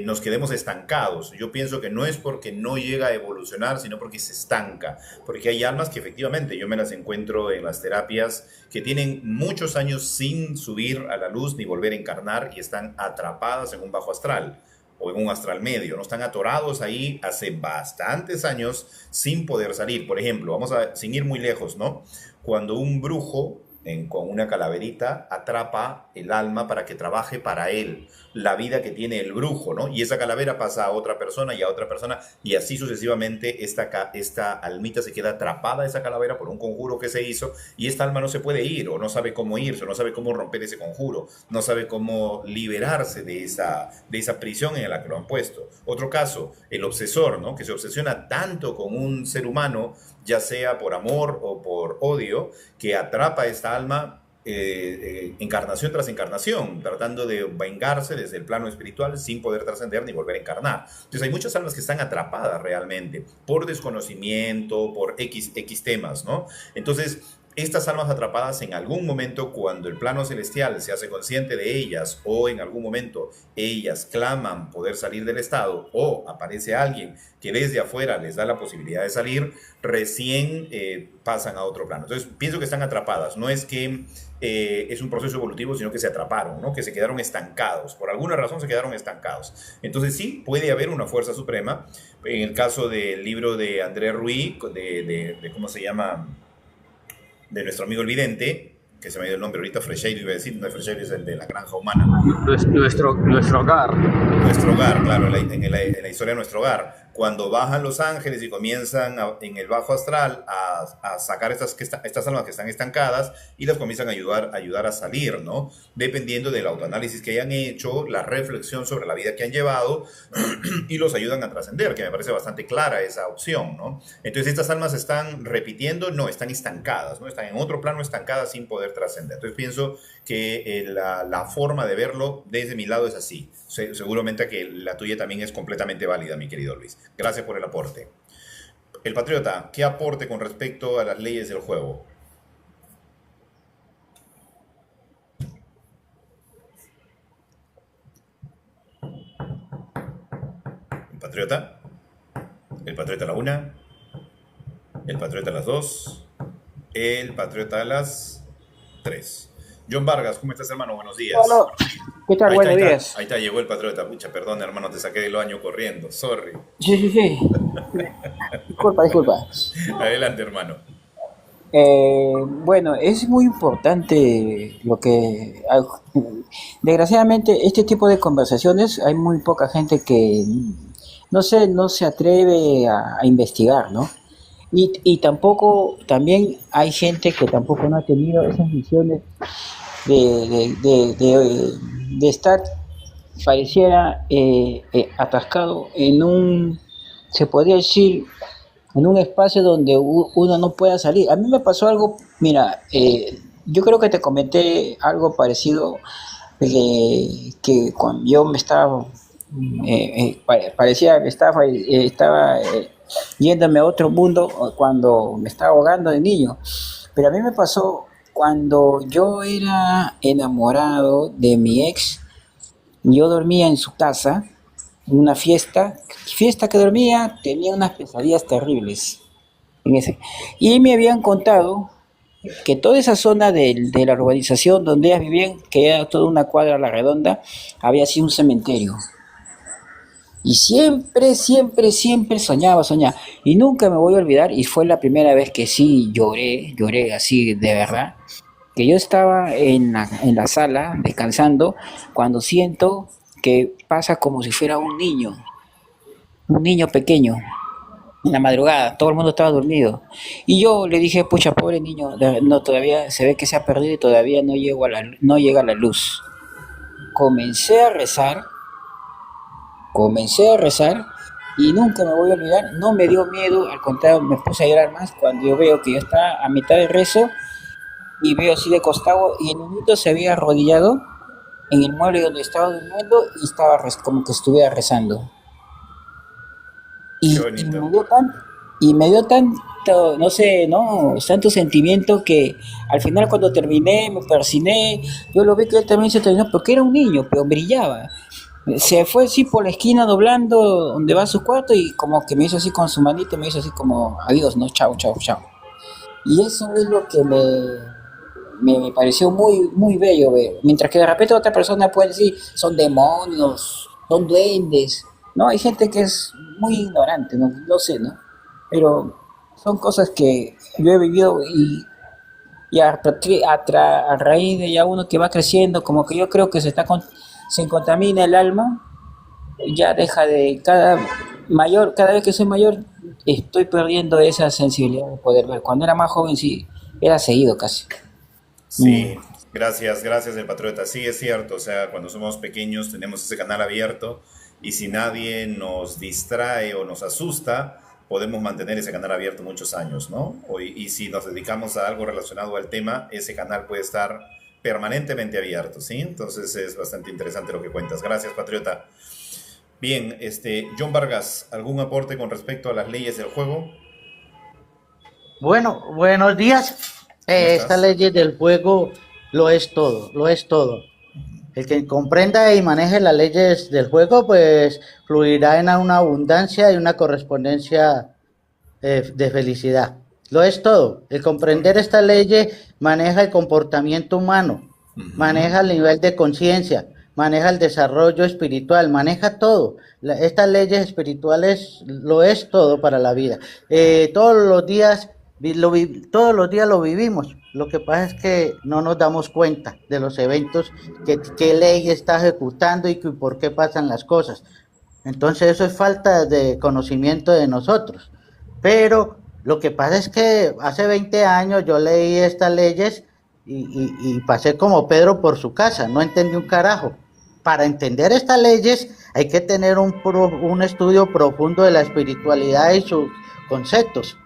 [SPEAKER 1] nos quedemos estancados. Yo pienso que no es porque no llega a evolucionar, sino porque se estanca. Porque hay almas que efectivamente yo me las encuentro en las terapias que tienen muchos años sin subir a la luz ni volver a encarnar y están atrapadas en un bajo astral o en un astral medio, no están atorados ahí hace bastantes años sin poder salir. Por ejemplo, sin ir muy lejos, ¿no? Cuando un brujo con una calaverita atrapa el alma para que trabaje para él, la vida que tiene el brujo, ¿no? Y esa calavera pasa a otra persona y a otra persona y así sucesivamente esta almita se queda atrapada a esa calavera por un conjuro que se hizo y esta alma no se puede ir o no sabe cómo irse, o no sabe cómo romper ese conjuro, no sabe cómo liberarse de esa prisión en la que lo han puesto. Otro caso, el obsesor, ¿no? Que se obsesiona tanto con un ser humano, ya sea por amor o por odio, que atrapa a esta alma encarnación tras encarnación, tratando de vengarse desde el plano espiritual sin poder trascender ni volver a encarnar. Entonces hay muchas almas que están atrapadas realmente por desconocimiento, por X temas, ¿no? Entonces, estas almas atrapadas en algún momento, cuando el plano celestial se hace consciente de ellas o en algún momento ellas claman poder salir del estado o aparece alguien que desde afuera les da la posibilidad de salir, recién pasan a otro plano. Entonces pienso que están atrapadas, no es que es un proceso evolutivo, sino que se atraparon, ¿no? Que se quedaron estancados, por alguna razón se quedaron estancados. Entonces sí, puede haber una fuerza suprema. En el caso del libro de André Ruiz, ¿cómo se llama?, de nuestro amigo el vidente, que se me dio el nombre ahorita, Frecheiro iba a decir, no es Frecheiro, es el de la granja humana.
[SPEAKER 6] Nuestro hogar.
[SPEAKER 1] Nuestro hogar, claro, en la historia de nuestro hogar. Cuando bajan los ángeles y comienzan en el bajo astral a sacar estas almas que están estancadas y las comienzan a ayudar a salir, ¿no? Dependiendo del autoanálisis que hayan hecho, la reflexión sobre la vida que han llevado y los ayudan a trascender, que me parece bastante clara esa opción, ¿no? Entonces, ¿estas almas están repitiendo? No, están estancadas, ¿no? Están en otro plano estancadas sin poder trascender. Entonces, pienso que la forma de verlo desde mi lado es así. Seguramente que la tuya también es completamente válida, mi querido Luis. Gracias por el aporte. El Patriota, ¿qué aporte con respecto a las leyes del juego? ¿El Patriota? ¿El Patriota a la 1? ¿El Patriota a las 2? ¿El Patriota a las 3? John Vargas, ¿cómo estás, hermano? Buenos días.
[SPEAKER 7] Hola, ¿qué tal? Buenos días.
[SPEAKER 1] Ahí está, llegó el Patriota. Pucha, perdón, hermano, te saqué del baño corriendo. Sorry.
[SPEAKER 7] Sí. Disculpa.
[SPEAKER 1] Adelante, hermano.
[SPEAKER 7] Bueno, es muy importante lo que... Desgraciadamente, este tipo de conversaciones hay muy poca gente que no se atreve a investigar, ¿no? Y tampoco, también hay gente que tampoco no ha tenido esas visiones de estar, pareciera, atascado se podría decir, en un espacio donde uno no pueda salir. A mí me pasó algo, mira, yo creo que te comenté algo parecido, que cuando yo me estaba, parecía que estaba yéndome a otro mundo cuando me estaba ahogando de niño. Pero a mí me pasó cuando yo era enamorado de mi ex. Yo dormía en su casa, en una fiesta que dormía, tenía unas pesadillas terribles. Y me habían contado que toda esa zona de la urbanización donde ellas vivían, que era toda una cuadra a la redonda, había sido un cementerio. Y siempre soñaba. Y nunca me voy a olvidar, y fue la primera vez que sí lloré así de verdad, que yo estaba en la sala descansando cuando siento que pasa como si fuera un niño. un niño pequeño en la madrugada, todo el mundo estaba dormido. Y yo le dije, pucha, pobre niño, no, todavía se ve que se ha perdido y todavía no llega a la luz. Comencé a rezar, comencé a rezar y nunca me voy a olvidar, no me dio miedo, al contrario, me puse a llorar más cuando yo veo que ya está a mitad de rezo y veo así de costado y el niñito se había arrodillado en el mueble donde estaba durmiendo y estaba como que estuviera rezando.
[SPEAKER 1] Qué
[SPEAKER 7] Y
[SPEAKER 1] bonito.
[SPEAKER 7] me dio tanto, no sé, no, tanto sentimiento que al final cuando terminé, me persiné, yo lo vi que él también se terminó porque era un niño, pero brillaba. Se fue así por la esquina doblando donde va su cuarto y como que me hizo así con su manito, me hizo así como adiós, no, chao, chao, chao. Y eso es lo que me pareció muy, muy bello ver. Mientras que de repente otra persona puede decir, son demonios, son duendes. No, hay gente que es muy ignorante, no, no sé, ¿no? Pero son cosas que yo he vivido y a raíz de ya uno que va creciendo, como que yo creo que se contamina el alma, ya deja de, cada vez que soy mayor, estoy perdiendo esa sensibilidad de poder ver. Cuando era más joven sí, era seguido casi. Mm.
[SPEAKER 1] Sí, gracias, gracias el patriota. Sí, es cierto, o sea, cuando somos pequeños tenemos ese canal abierto y si nadie nos distrae o nos asusta, podemos mantener ese canal abierto muchos años, ¿no? Y si nos dedicamos a algo relacionado al tema, ese canal puede estar permanentemente abierto, ¿sí? Entonces es bastante interesante lo que cuentas. Gracias, patriota. Bien, John Vargas, ¿algún aporte con respecto a las leyes del juego?
[SPEAKER 8] Bueno, buenos días.
[SPEAKER 1] ¿Cómo
[SPEAKER 8] Esta
[SPEAKER 1] estás?
[SPEAKER 8] ley del juego lo es todo, lo es todo. El que comprenda y maneje las leyes del juego, pues fluirá en una abundancia y una correspondencia de felicidad. Lo es todo. El comprender esta ley maneja el comportamiento humano,
[SPEAKER 1] Ujú.
[SPEAKER 8] maneja el nivel de conciencia, maneja el desarrollo espiritual, maneja todo. Estas leyes espirituales lo es todo para la vida. Todos los días todos los días lo vivimos. Lo que pasa es que no nos damos cuenta de los eventos, qué ley está ejecutando y por qué pasan las cosas. Entonces eso es falta de conocimiento de nosotros. Pero lo que pasa es que hace 20 años yo leí estas leyes y pasé como Pedro por su casa, no entendí un carajo. Para entender estas leyes hay que tener un estudio profundo de la espiritualidad y sus conceptos.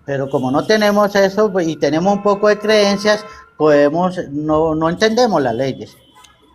[SPEAKER 8] Pero como no tenemos eso y tenemos un poco de creencias, no entendemos las leyes.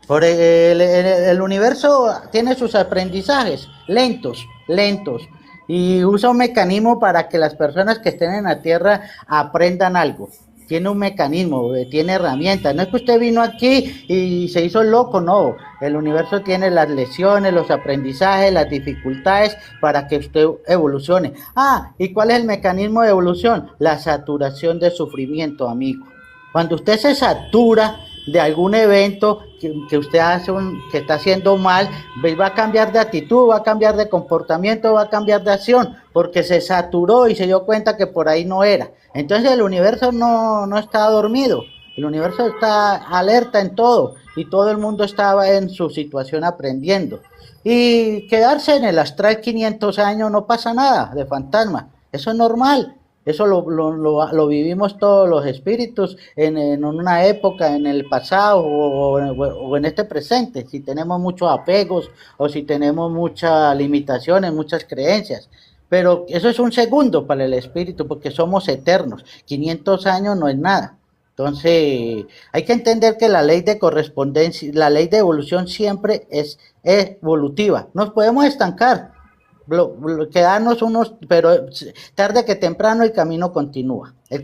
[SPEAKER 8] El universo tiene sus aprendizajes lentos, lentos, y usa un mecanismo para que las personas que estén en la Tierra aprendan algo. Tiene un mecanismo, tiene herramientas. No es que usted vino aquí y se hizo loco, no. El universo tiene las lecciones, los aprendizajes, las dificultades para que usted evolucione. Ah, ¿y cuál es el mecanismo de evolución? La saturación de sufrimiento, amigo. Cuando usted se satura de algún evento que usted que está haciendo mal, va a cambiar de actitud, va a cambiar de comportamiento, va a cambiar de acción, porque se saturó y se dio cuenta que por ahí no era. Entonces el universo no está dormido, el universo está alerta en todo y todo el mundo estaba en su situación aprendiendo. Y quedarse en el astral 500 años no pasa nada de fantasma, eso es normal. Eso lo vivimos todos los espíritus en una época, en el pasado o en este presente, si tenemos muchos apegos o si tenemos muchas limitaciones, muchas creencias. Pero eso es un segundo para el espíritu porque somos eternos. 500 años no es nada. Entonces, hay que entender que la ley de correspondencia, la ley de evolución siempre es evolutiva. Nos podemos estancar, quedarnos unos, pero tarde que temprano el camino continúa. Y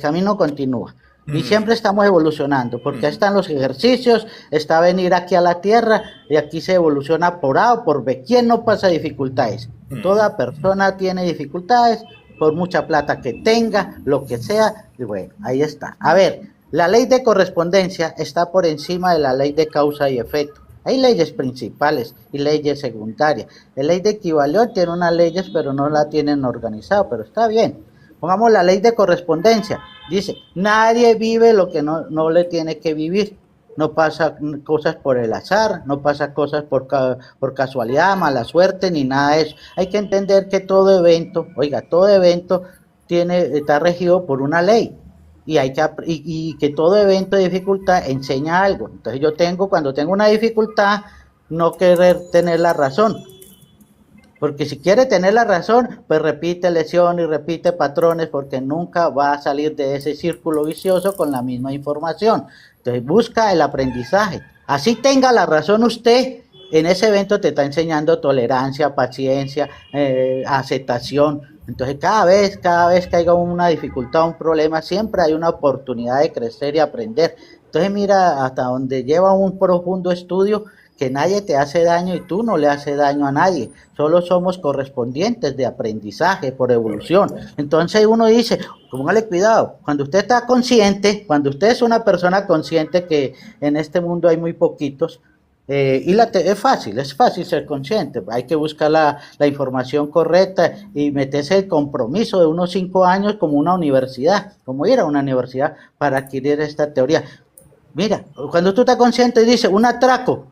[SPEAKER 1] Mm,
[SPEAKER 8] siempre estamos evolucionando, porque
[SPEAKER 1] mm,
[SPEAKER 8] están los ejercicios, está venir aquí a la tierra y aquí se evoluciona por A o por B. ¿Quién no pasa dificultades?
[SPEAKER 1] mm.
[SPEAKER 8] Toda persona tiene dificultades, por mucha plata que tenga, lo que sea, y bueno, ahí está. A ver, la ley de correspondencia está por encima de la ley de causa y efecto. Hay leyes principales y leyes secundarias. La ley de equivalión tiene unas leyes, pero no la tienen organizada, pero está bien. Pongamos la ley de correspondencia. Dice, nadie vive lo que no le tiene que vivir. no pasa cosas por el azar, no pasa cosas por casualidad, mala suerte, ni nada de eso. Hay que entender que todo evento, oiga, todo evento está regido por una ley. Y que todo evento de dificultad enseña algo. Entonces cuando tengo una dificultad, no querer tener la razón. Porque si quiere tener la razón, pues repite lecciones y repite patrones, porque nunca va a salir de ese círculo vicioso con la misma información. Entonces busca el aprendizaje. Así tenga la razón usted, en ese evento te está enseñando tolerancia, paciencia, aceptación. Entonces cada vez que haya una dificultad, un problema, siempre hay una oportunidad de crecer y aprender. Entonces mira hasta donde lleva un profundo estudio, que nadie te hace daño y tú no le haces daño a nadie. Solo somos correspondientes de aprendizaje por evolución. Entonces uno dice, póngale cuidado, cuando usted está consciente, cuando usted es una persona consciente, que en este mundo hay muy poquitos, es fácil ser consciente. Hay que buscar la información correcta y meterse el compromiso de unos 5 años como una universidad, como ir a una universidad para adquirir esta teoría. Mira, cuando tú estás consciente y dices, un atraco,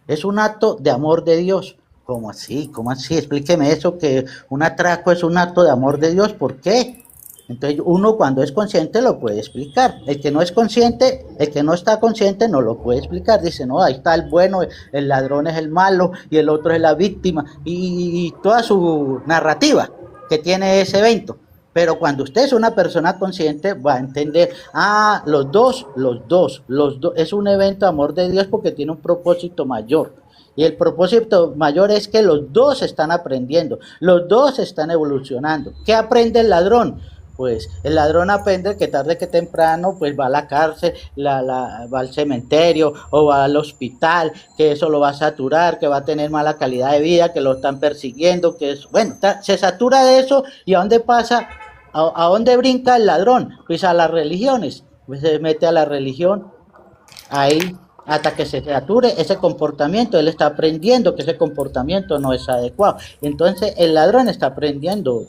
[SPEAKER 8] es un acto de amor de Dios. ¿Cómo así? Explíqueme eso, que un atraco es un acto de amor de Dios. ¿Por qué? Entonces uno cuando es consciente lo puede explicar. El que no es consciente, el que no está consciente no lo puede explicar. Dice, no, ahí está el bueno, el ladrón es el malo y el otro es la víctima. Y toda su narrativa que tiene ese evento. Pero cuando usted es una persona consciente, va a entender, los dos, es un evento de amor de Dios porque tiene un propósito mayor. Y el propósito mayor es que los dos están aprendiendo, los dos están evolucionando. ¿Qué aprende el ladrón? Pues el ladrón aprende que tarde que temprano pues va a la cárcel, va al cementerio o va al hospital, que eso lo va a saturar, que va a tener mala calidad de vida, que lo están persiguiendo, se satura de eso. ¿Y a dónde pasa? ¿A dónde brinca el ladrón? Pues a las religiones. Pues se mete a la religión ahí hasta que se sature ese comportamiento. Él está aprendiendo que ese comportamiento no es adecuado. Entonces el ladrón está aprendiendo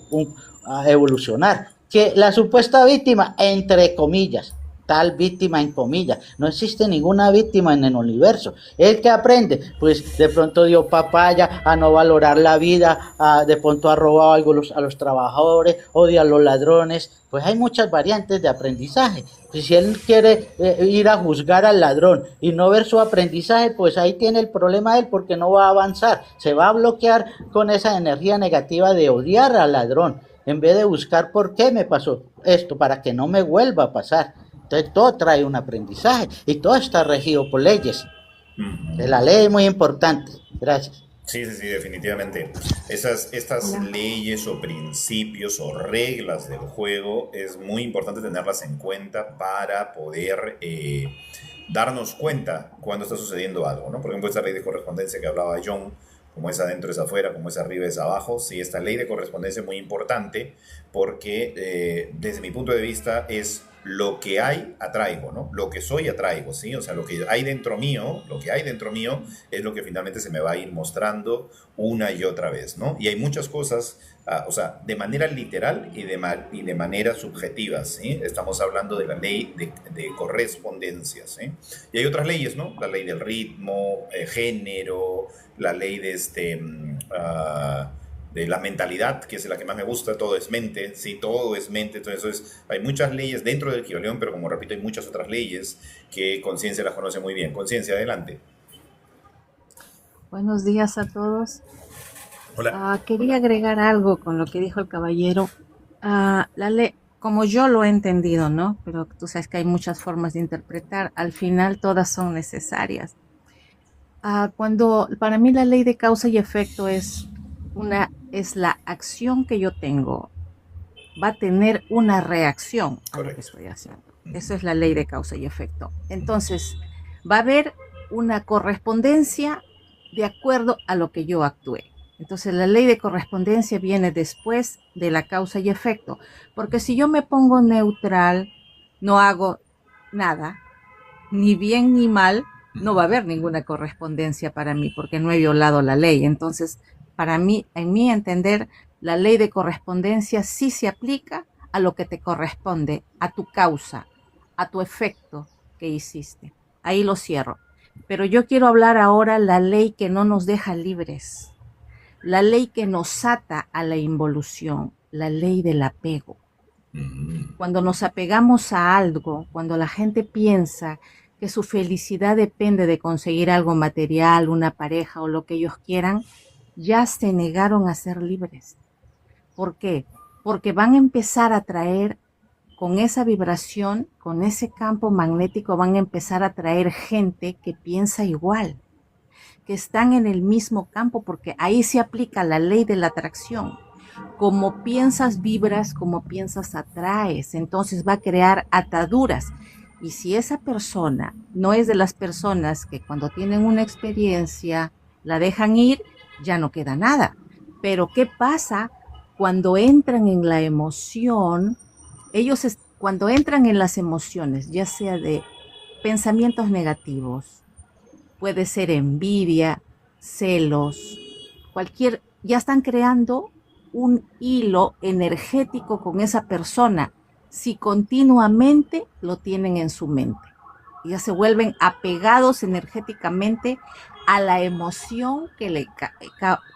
[SPEAKER 8] a evolucionar. Que la supuesta víctima, entre comillas, tal víctima en comillas, no existe ninguna víctima en el universo. ¿El que aprende? Pues de pronto dio papaya a no valorar la vida, de pronto ha robado algo a los trabajadores, odia a los ladrones. Pues hay muchas variantes de aprendizaje. Si él quiere ir a juzgar al ladrón y no ver su aprendizaje, pues ahí tiene el problema él, porque no va a avanzar, se va a bloquear con esa energía negativa de odiar al ladrón, en vez de buscar por qué me pasó esto, para que no me vuelva a pasar. Entonces todo trae un aprendizaje y todo está regido por leyes. La ley es muy importante. Gracias.
[SPEAKER 1] Sí, definitivamente. Estas leyes o principios o reglas del juego es muy importante tenerlas en cuenta para poder darnos cuenta cuando está sucediendo algo, ¿no? Por ejemplo, esta ley de correspondencia que hablaba John, como es adentro es afuera, como es arriba es abajo. Sí, esta ley de correspondencia es muy importante porque desde mi punto de vista es lo que hay, atraigo, ¿no? Lo que soy, atraigo, ¿sí? O sea, lo que hay dentro mío es lo que finalmente se me va a ir mostrando una y otra vez, ¿no? Y hay muchas cosas, o sea, de manera literal y de manera subjetiva, ¿sí? Estamos hablando de la ley de correspondencia, ¿sí? Y hay otras leyes, ¿no? La ley del ritmo, género, la ley de la mentalidad, que es la que más me gusta. Todo es mente, sí, todo es mente. Entonces hay muchas leyes dentro del Kybalión, pero como repito, hay muchas otras leyes que Conciencia las conoce muy bien. Conciencia, adelante.
[SPEAKER 5] Buenos días a todos.
[SPEAKER 1] Hola.
[SPEAKER 5] Quería agregar algo con lo que dijo el caballero. La ley, como yo lo he entendido, ¿no? Pero tú sabes que hay muchas formas de interpretar. Al final todas son necesarias. Cuando para mí la ley de causa y efecto es la acción que yo tengo, va a tener una reacción a lo que estoy haciendo. Eso es la ley de causa y efecto. Entonces, va a haber una correspondencia de acuerdo a lo que yo actúe. Entonces, la ley de correspondencia viene después de la causa y efecto. Porque si yo me pongo neutral, no hago nada, ni bien ni mal, no va a haber ninguna correspondencia para mí, porque no he violado la ley. Entonces, para mí, en mi entender, la ley de correspondencia sí se aplica a lo que te corresponde, a tu causa, a tu efecto, que hiciste. Ahí lo cierro. Pero yo quiero hablar ahora la ley que no nos deja libres, la ley que nos ata a la involución, la ley del apego. Cuando nos apegamos a algo, cuando la gente piensa que su felicidad depende de conseguir algo material, una pareja o lo que ellos quieran, ya se negaron a ser libres. ¿Por qué? Porque van a empezar a traer con esa vibración, con ese campo magnético, van a empezar a traer gente que piensa igual, que están en el mismo campo, porque ahí se aplica la ley de la atracción. Como piensas, vibras, como piensas, atraes. Entonces va a crear ataduras. Y si esa persona no es de las personas que cuando tienen una experiencia la dejan ir, ya no queda nada. Pero ¿qué pasa cuando entran en la emoción? Cuando entran en las emociones, ya sea de pensamientos negativos, puede ser envidia, celos, ya están creando un hilo energético con esa persona si continuamente lo tienen en su mente. Ya se vuelven apegados energéticamente a la emoción que le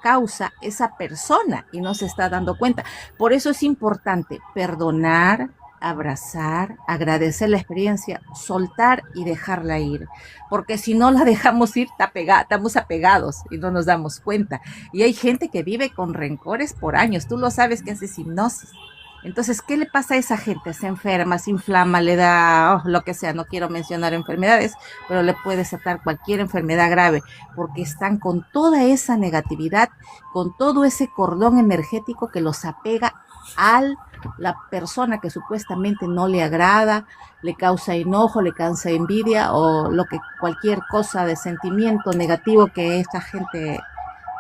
[SPEAKER 5] causa esa persona y no se está dando cuenta. Por eso es importante perdonar, abrazar, agradecer la experiencia, soltar y dejarla ir. Porque si no la dejamos ir, estamos apegados y no nos damos cuenta. Y hay gente que vive con rencores por años. Tú lo sabes que haces hipnosis. Entonces, ¿qué le pasa a esa gente? Se enferma, se inflama, le da lo que sea. No quiero mencionar enfermedades, pero le puede desatar cualquier enfermedad grave porque están con toda esa negatividad, con todo ese cordón energético que los apega a la persona que supuestamente no le agrada, le causa enojo, le causa envidia o cualquier cosa de sentimiento negativo que esta gente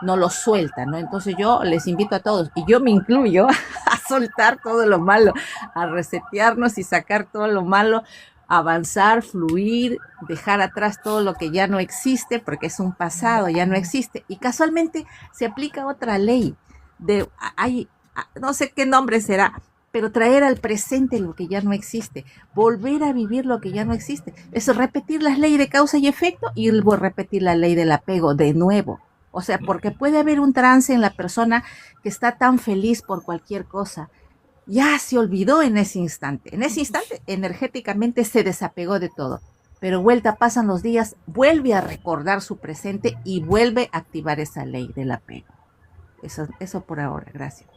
[SPEAKER 5] no lo suelta, ¿no? Entonces yo les invito a todos, y yo me incluyo, a soltar todo lo malo, a resetearnos y sacar todo lo malo, avanzar, fluir, dejar atrás todo lo que ya no existe, porque es un pasado, ya no existe. Y casualmente se aplica otra ley, no sé qué nombre será, pero traer al presente lo que ya no existe, volver a vivir lo que ya no existe. Es repetir las leyes de causa y efecto y repetir la ley del apego de nuevo. O sea, porque puede haber un trance en la persona que está tan feliz por cualquier cosa. Ya se olvidó en ese instante. En ese instante, energéticamente se desapegó de todo. Pero pasan los días, vuelve a recordar su presente y vuelve a activar esa ley del apego. Eso por ahora, gracias.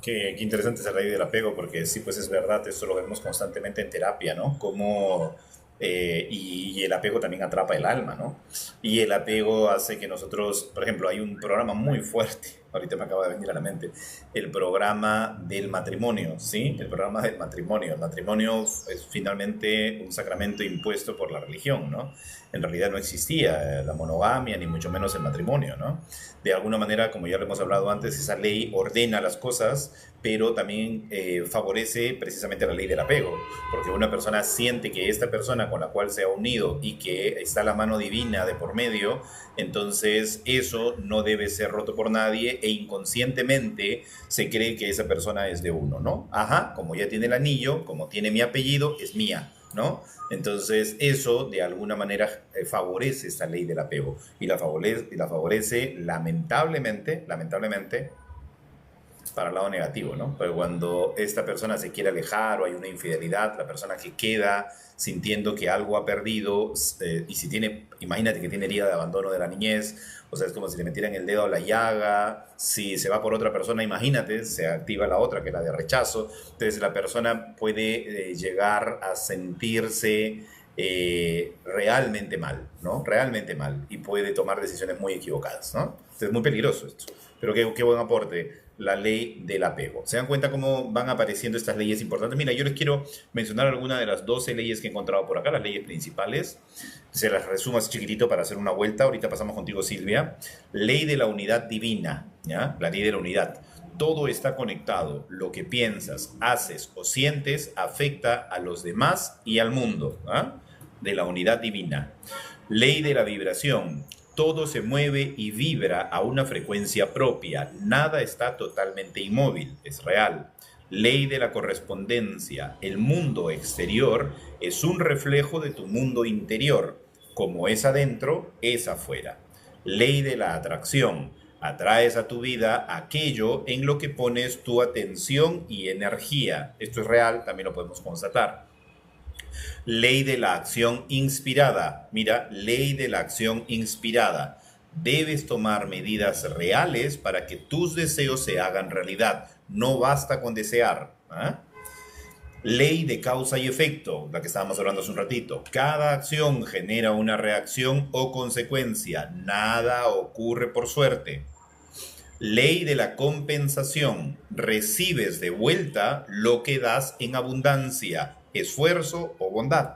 [SPEAKER 1] Qué interesante esa ley del apego, porque sí, pues es verdad, eso lo vemos constantemente en terapia, ¿no? Como... y el apego también atrapa el alma, ¿no? Y el apego hace que nosotros, por ejemplo, hay un programa muy fuerte, ahorita me acaba de venir a la mente, el programa del matrimonio, ¿sí? El programa del matrimonio. El matrimonio es finalmente un sacramento impuesto por la religión, ¿no? En realidad no existía la monogamia, ni mucho menos el matrimonio, ¿no? De alguna manera, como ya lo hemos hablado antes, esa ley ordena las cosas, pero también favorece precisamente la ley del apego, porque una persona siente que esta persona con la cual se ha unido y que está la mano divina de por medio, entonces eso no debe ser roto por nadie e inconscientemente se cree que esa persona es de uno, ¿no? Ajá, como ya tiene el anillo, como tiene mi apellido, es mía, ¿no? Entonces eso de alguna manera favorece esta ley del apego y la favorece lamentablemente para el lado negativo, ¿no? Pero cuando esta persona se quiere alejar o hay una infidelidad, la persona que queda sintiendo que algo ha perdido y si tiene, imagínate que tiene herida de abandono de la niñez, o sea, es como si le metieran el dedo a la llaga, si se va por otra persona, imagínate, se activa la otra, que es la de rechazo, entonces la persona puede llegar a sentirse realmente mal, ¿no? Realmente mal, y puede tomar decisiones muy equivocadas, ¿no? Entonces es muy peligroso esto, pero qué buen aporte. La ley del apego. ¿Se dan cuenta cómo van apareciendo estas leyes importantes? Mira, yo les quiero mencionar algunas de las 12 leyes que he encontrado por acá, las leyes principales. Se las resumo así chiquitito para hacer una vuelta. Ahorita pasamos contigo, Silvia. Ley de la unidad divina, ¿ya? La ley de la unidad. Todo está conectado. Lo que piensas, haces o sientes afecta a los demás y al mundo, ¿ah? De la unidad divina. Ley de la vibración. Todo se mueve y vibra a una frecuencia propia. Nada está totalmente inmóvil, es real. Ley de la correspondencia. El mundo exterior es un reflejo de tu mundo interior. Como es adentro, es afuera. Ley de la atracción. Atraes a tu vida aquello en lo que pones tu atención y energía. Esto es real, también lo podemos constatar. Ley de la acción inspirada. Mira, ley de la acción inspirada. Debes tomar medidas reales para que tus deseos se hagan realidad. No basta con desear. ¿Ah? Ley de causa y efecto, la que estábamos hablando hace un ratito. Cada acción genera una reacción o consecuencia. Nada ocurre por suerte. Ley de la compensación. Recibes de vuelta lo que das en abundancia, esfuerzo o bondad.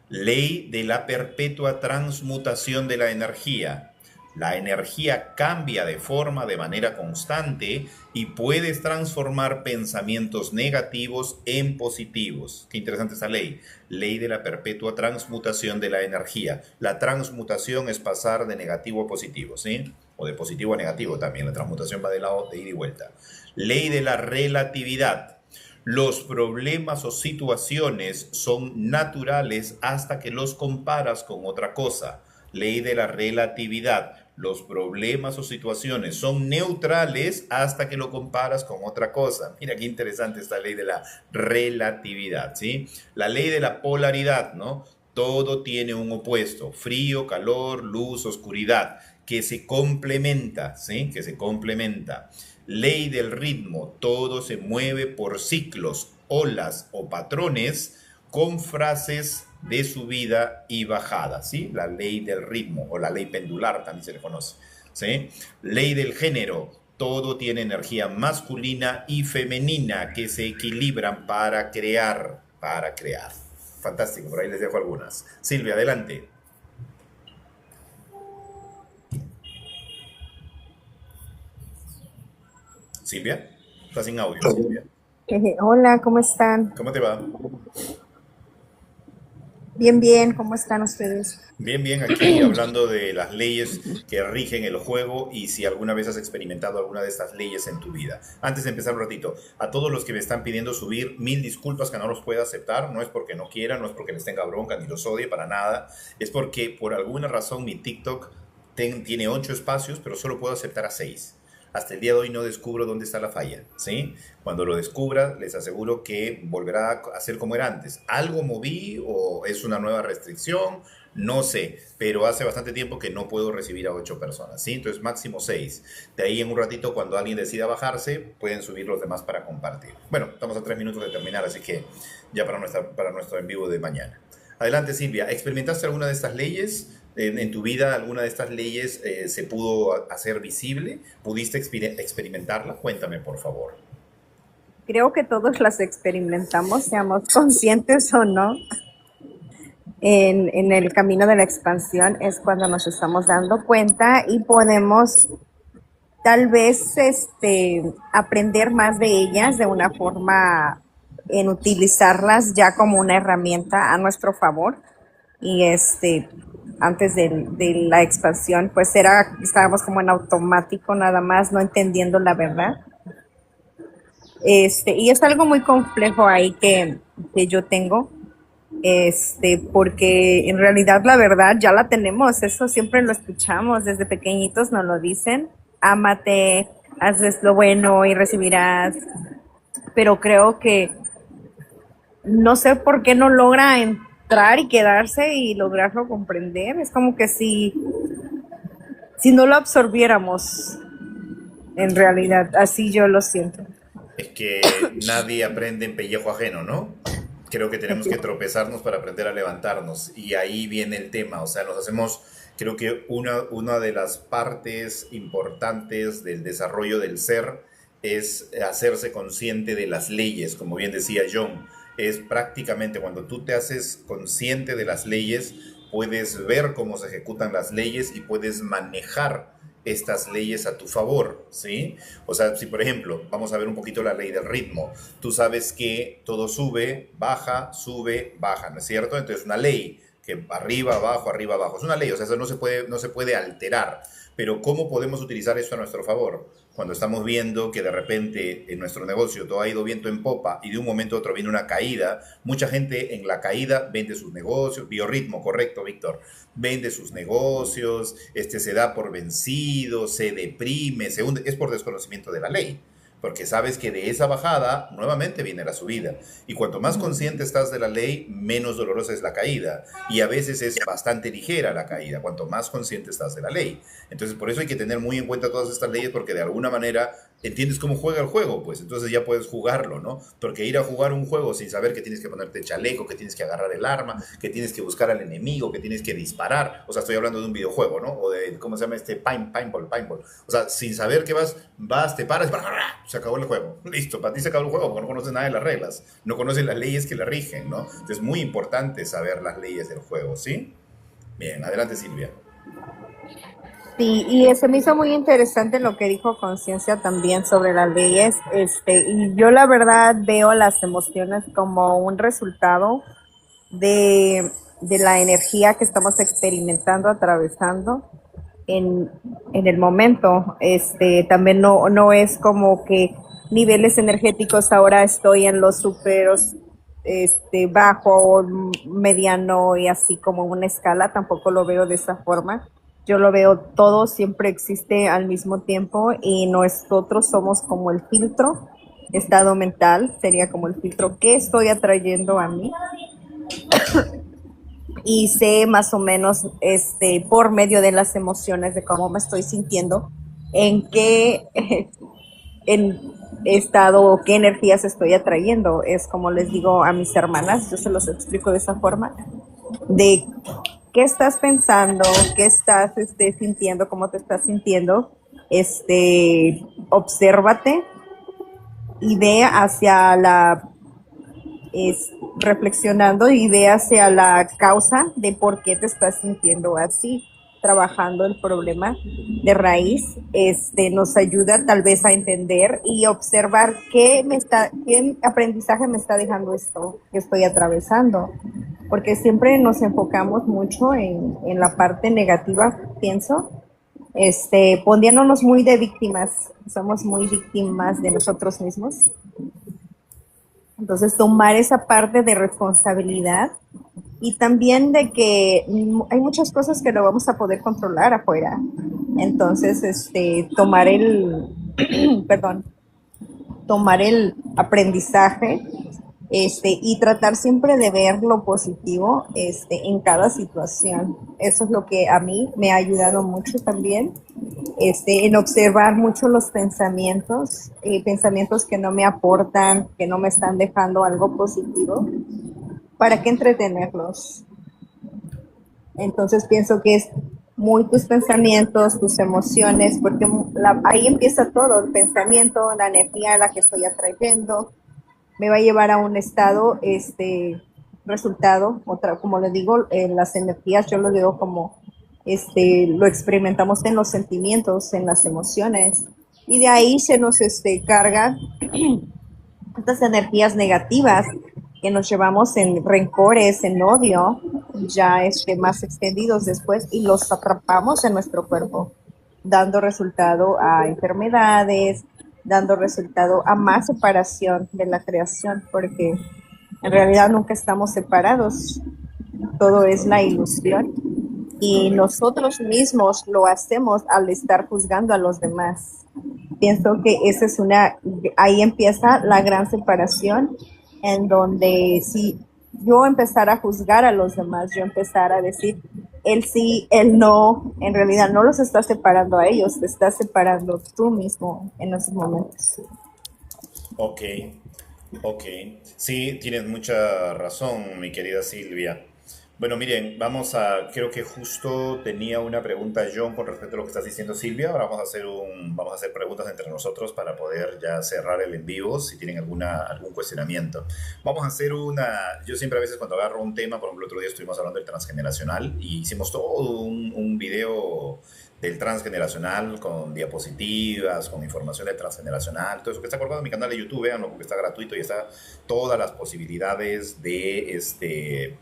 [SPEAKER 1] Ley de la perpetua transmutación de la energía. La energía cambia de forma de manera constante y puedes transformar pensamientos negativos en positivos. Qué interesante esta ley. Ley de la perpetua transmutación de la energía. La transmutación es pasar de negativo a positivo, ¿sí? O de positivo a negativo también. La transmutación va de lado de ida y vuelta. Ley de la relatividad. Los problemas o situaciones son naturales hasta que los comparas con otra cosa. Ley de la relatividad. Los problemas o situaciones son neutrales hasta que lo comparas con otra cosa. Mira qué interesante esta ley de la relatividad, ¿sí? La ley de la polaridad, ¿no? Todo tiene un opuesto, frío, calor, luz, oscuridad, que se complementa, ¿sí? Que se complementa. Ley del ritmo, todo se mueve por ciclos, olas o patrones con frases de subida y bajada, ¿sí? La ley del ritmo o la ley pendular también se le conoce, ¿sí? Ley del género, todo tiene energía masculina y femenina que se equilibran para crear, Fantástico, por ahí les dejo algunas. Silvia, adelante. Silvia, estás sin audio, Silvia.
[SPEAKER 9] Hola, ¿cómo están?
[SPEAKER 1] ¿Cómo te va?
[SPEAKER 9] Bien, bien, ¿cómo están ustedes?
[SPEAKER 1] Bien, bien, aquí hablando de las leyes que rigen el juego y si alguna vez has experimentado alguna de estas leyes en tu vida. Antes de empezar un ratito, a todos los que me están pidiendo subir, 1000 disculpas que no los pueda aceptar, no es porque no quiera, no es porque les tenga bronca ni los odie para nada, es porque por alguna razón mi TikTok tiene 8 espacios, pero solo puedo aceptar a 6. Hasta el día de hoy no descubro dónde está la falla, ¿sí? Cuando lo descubra, les aseguro que volverá a ser como era antes. ¿Algo moví o es una nueva restricción? No sé, pero hace bastante tiempo que no puedo recibir a 8 personas, ¿sí? Entonces máximo 6. De ahí en un ratito, cuando alguien decida bajarse, pueden subir los demás para compartir. Bueno, estamos a 3 minutos de terminar, así que ya para nuestro en vivo de mañana. Adelante, Silvia. ¿Experimentaste alguna de estas leyes? ¿En tu vida alguna de estas leyes se pudo hacer visible? ¿Pudiste experimentarla? Cuéntame, por favor.
[SPEAKER 9] Creo que todos las experimentamos, seamos conscientes o no. En el camino de la expansión es cuando nos estamos dando cuenta y podemos tal vez aprender más de ellas de una forma en utilizarlas ya como una herramienta a nuestro favor. Y antes de la expansión, pues estábamos como en automático nada más, no entendiendo la verdad. Y es algo muy complejo ahí que yo tengo, porque en realidad la verdad ya la tenemos, eso siempre lo escuchamos, desde pequeñitos nos lo dicen, ámate, haces lo bueno y recibirás, pero creo que no sé por qué no logra entrar y quedarse y lograrlo comprender. Es como que si no lo absorbiéramos, en realidad, así yo lo siento.
[SPEAKER 1] Es que nadie aprende en pellejo ajeno, ¿no? Creo que tenemos que tropezarnos para aprender a levantarnos. Y ahí viene el tema. O sea, creo que una de las partes importantes del desarrollo del ser es hacerse consciente de las leyes, como bien decía John. Es prácticamente cuando tú te haces consciente de las leyes, puedes ver cómo se ejecutan las leyes y puedes manejar estas leyes a tu favor, ¿sí? O sea, si por ejemplo, vamos a ver un poquito la ley del ritmo, tú sabes que todo sube, baja, ¿no es cierto? Entonces una ley que arriba, abajo. Es una ley, o sea, eso no se puede alterar. Pero ¿cómo podemos utilizar esto a nuestro favor? Cuando estamos viendo que de repente en nuestro negocio todo ha ido viento en popa y de un momento a otro viene una caída, mucha gente en la caída vende sus negocios, biorritmo, correcto, Víctor, vende sus negocios, se da por vencido, se deprime, se hunde, es por desconocimiento de la ley. Porque sabes que de esa bajada nuevamente viene la subida. Y cuanto más consciente estás de la ley, menos dolorosa es la caída. Y a veces es bastante ligera la caída, cuanto más consciente estás de la ley. Entonces, por eso hay que tener muy en cuenta todas estas leyes, porque de alguna manera entiendes cómo juega el juego, pues entonces ya puedes jugarlo, ¿no? Porque ir a jugar un juego sin saber que tienes que ponerte chaleco, que tienes que agarrar el arma, que tienes que buscar al enemigo, que tienes que disparar, o sea, estoy hablando de un videojuego, ¿no? O de, ¿cómo se llama paintball? O sea, sin saber que vas, te paras, se acabó el juego, listo, para ti se acabó el juego, porque no conoces nada de las reglas, no conoces las leyes que la rigen, ¿no? Entonces es muy importante saber las leyes del juego, ¿sí? Bien, adelante Silvia.
[SPEAKER 9] Sí, y se me hizo muy interesante lo que dijo Conciencia también sobre las leyes. Y yo la verdad veo las emociones como un resultado de la energía que estamos experimentando, atravesando en el momento. También no es como que niveles energéticos ahora estoy en los superos, bajo, mediano y así como una escala, tampoco lo veo de esa forma. Yo lo veo todo, siempre existe al mismo tiempo y nosotros somos como el filtro, estado mental, sería como el filtro que estoy atrayendo a mí. Y sé más o menos por medio de las emociones de cómo me estoy sintiendo, en qué estado o qué energías estoy atrayendo. Es como les digo a mis hermanas, yo se los explico de esa forma, de qué estás pensando, qué estás sintiendo, cómo te estás sintiendo, obsérvate y ve hacia reflexionando y ve hacia la causa de por qué te estás sintiendo así, trabajando el problema de raíz. Nos ayuda tal vez a entender y observar qué aprendizaje me está dejando esto que estoy atravesando, porque siempre nos enfocamos mucho en la parte negativa, pienso, poniéndonos muy de víctimas, somos muy víctimas de nosotros mismos. Entonces, tomar esa parte de responsabilidad y también de que hay muchas cosas que no vamos a poder controlar afuera. Entonces, tomar tomar el aprendizaje, y tratar siempre de ver lo positivo, en cada situación. Eso es lo que a mí me ha ayudado mucho también, en observar mucho los pensamientos, pensamientos que no me aportan, que no me están dejando algo positivo. ¿Para qué entretenerlos? Entonces pienso que es muy tus pensamientos, tus emociones, porque ahí empieza todo, el pensamiento, la energía a la que estoy atrayendo, me va a llevar a un estado, resultado, como les digo, las energías, yo lo digo como, lo experimentamos en los sentimientos, en las emociones, y de ahí se nos cargan estas energías negativas que nos llevamos en rencores, en odio, ya más extendidos después, y los atrapamos en nuestro cuerpo, dando resultado a enfermedades, dando resultado a más separación de la creación, porque en realidad nunca estamos separados, todo es la ilusión, y nosotros mismos lo hacemos al estar juzgando a los demás. Pienso que esa es ahí empieza la gran separación, en donde si yo empezara a juzgar a los demás, yo empezara a decir él sí, él no, en realidad no los estás separando a ellos, te estás separando tú mismo en esos momentos.
[SPEAKER 1] Ok. Sí, tienes mucha razón, mi querida Silvia. Bueno, miren, creo que justo tenía una pregunta John con respecto a lo que estás diciendo Silvia. Ahora vamos a hacer preguntas entre nosotros para poder ya cerrar el en vivo si tienen algún cuestionamiento. Vamos a hacer yo siempre a veces cuando agarro un tema, por ejemplo, el otro día estuvimos hablando del transgeneracional y hicimos todo un video del transgeneracional, con diapositivas, con información del transgeneracional, todo eso que está colgado en mi canal de YouTube, véanlo porque está gratuito y está todas las posibilidades de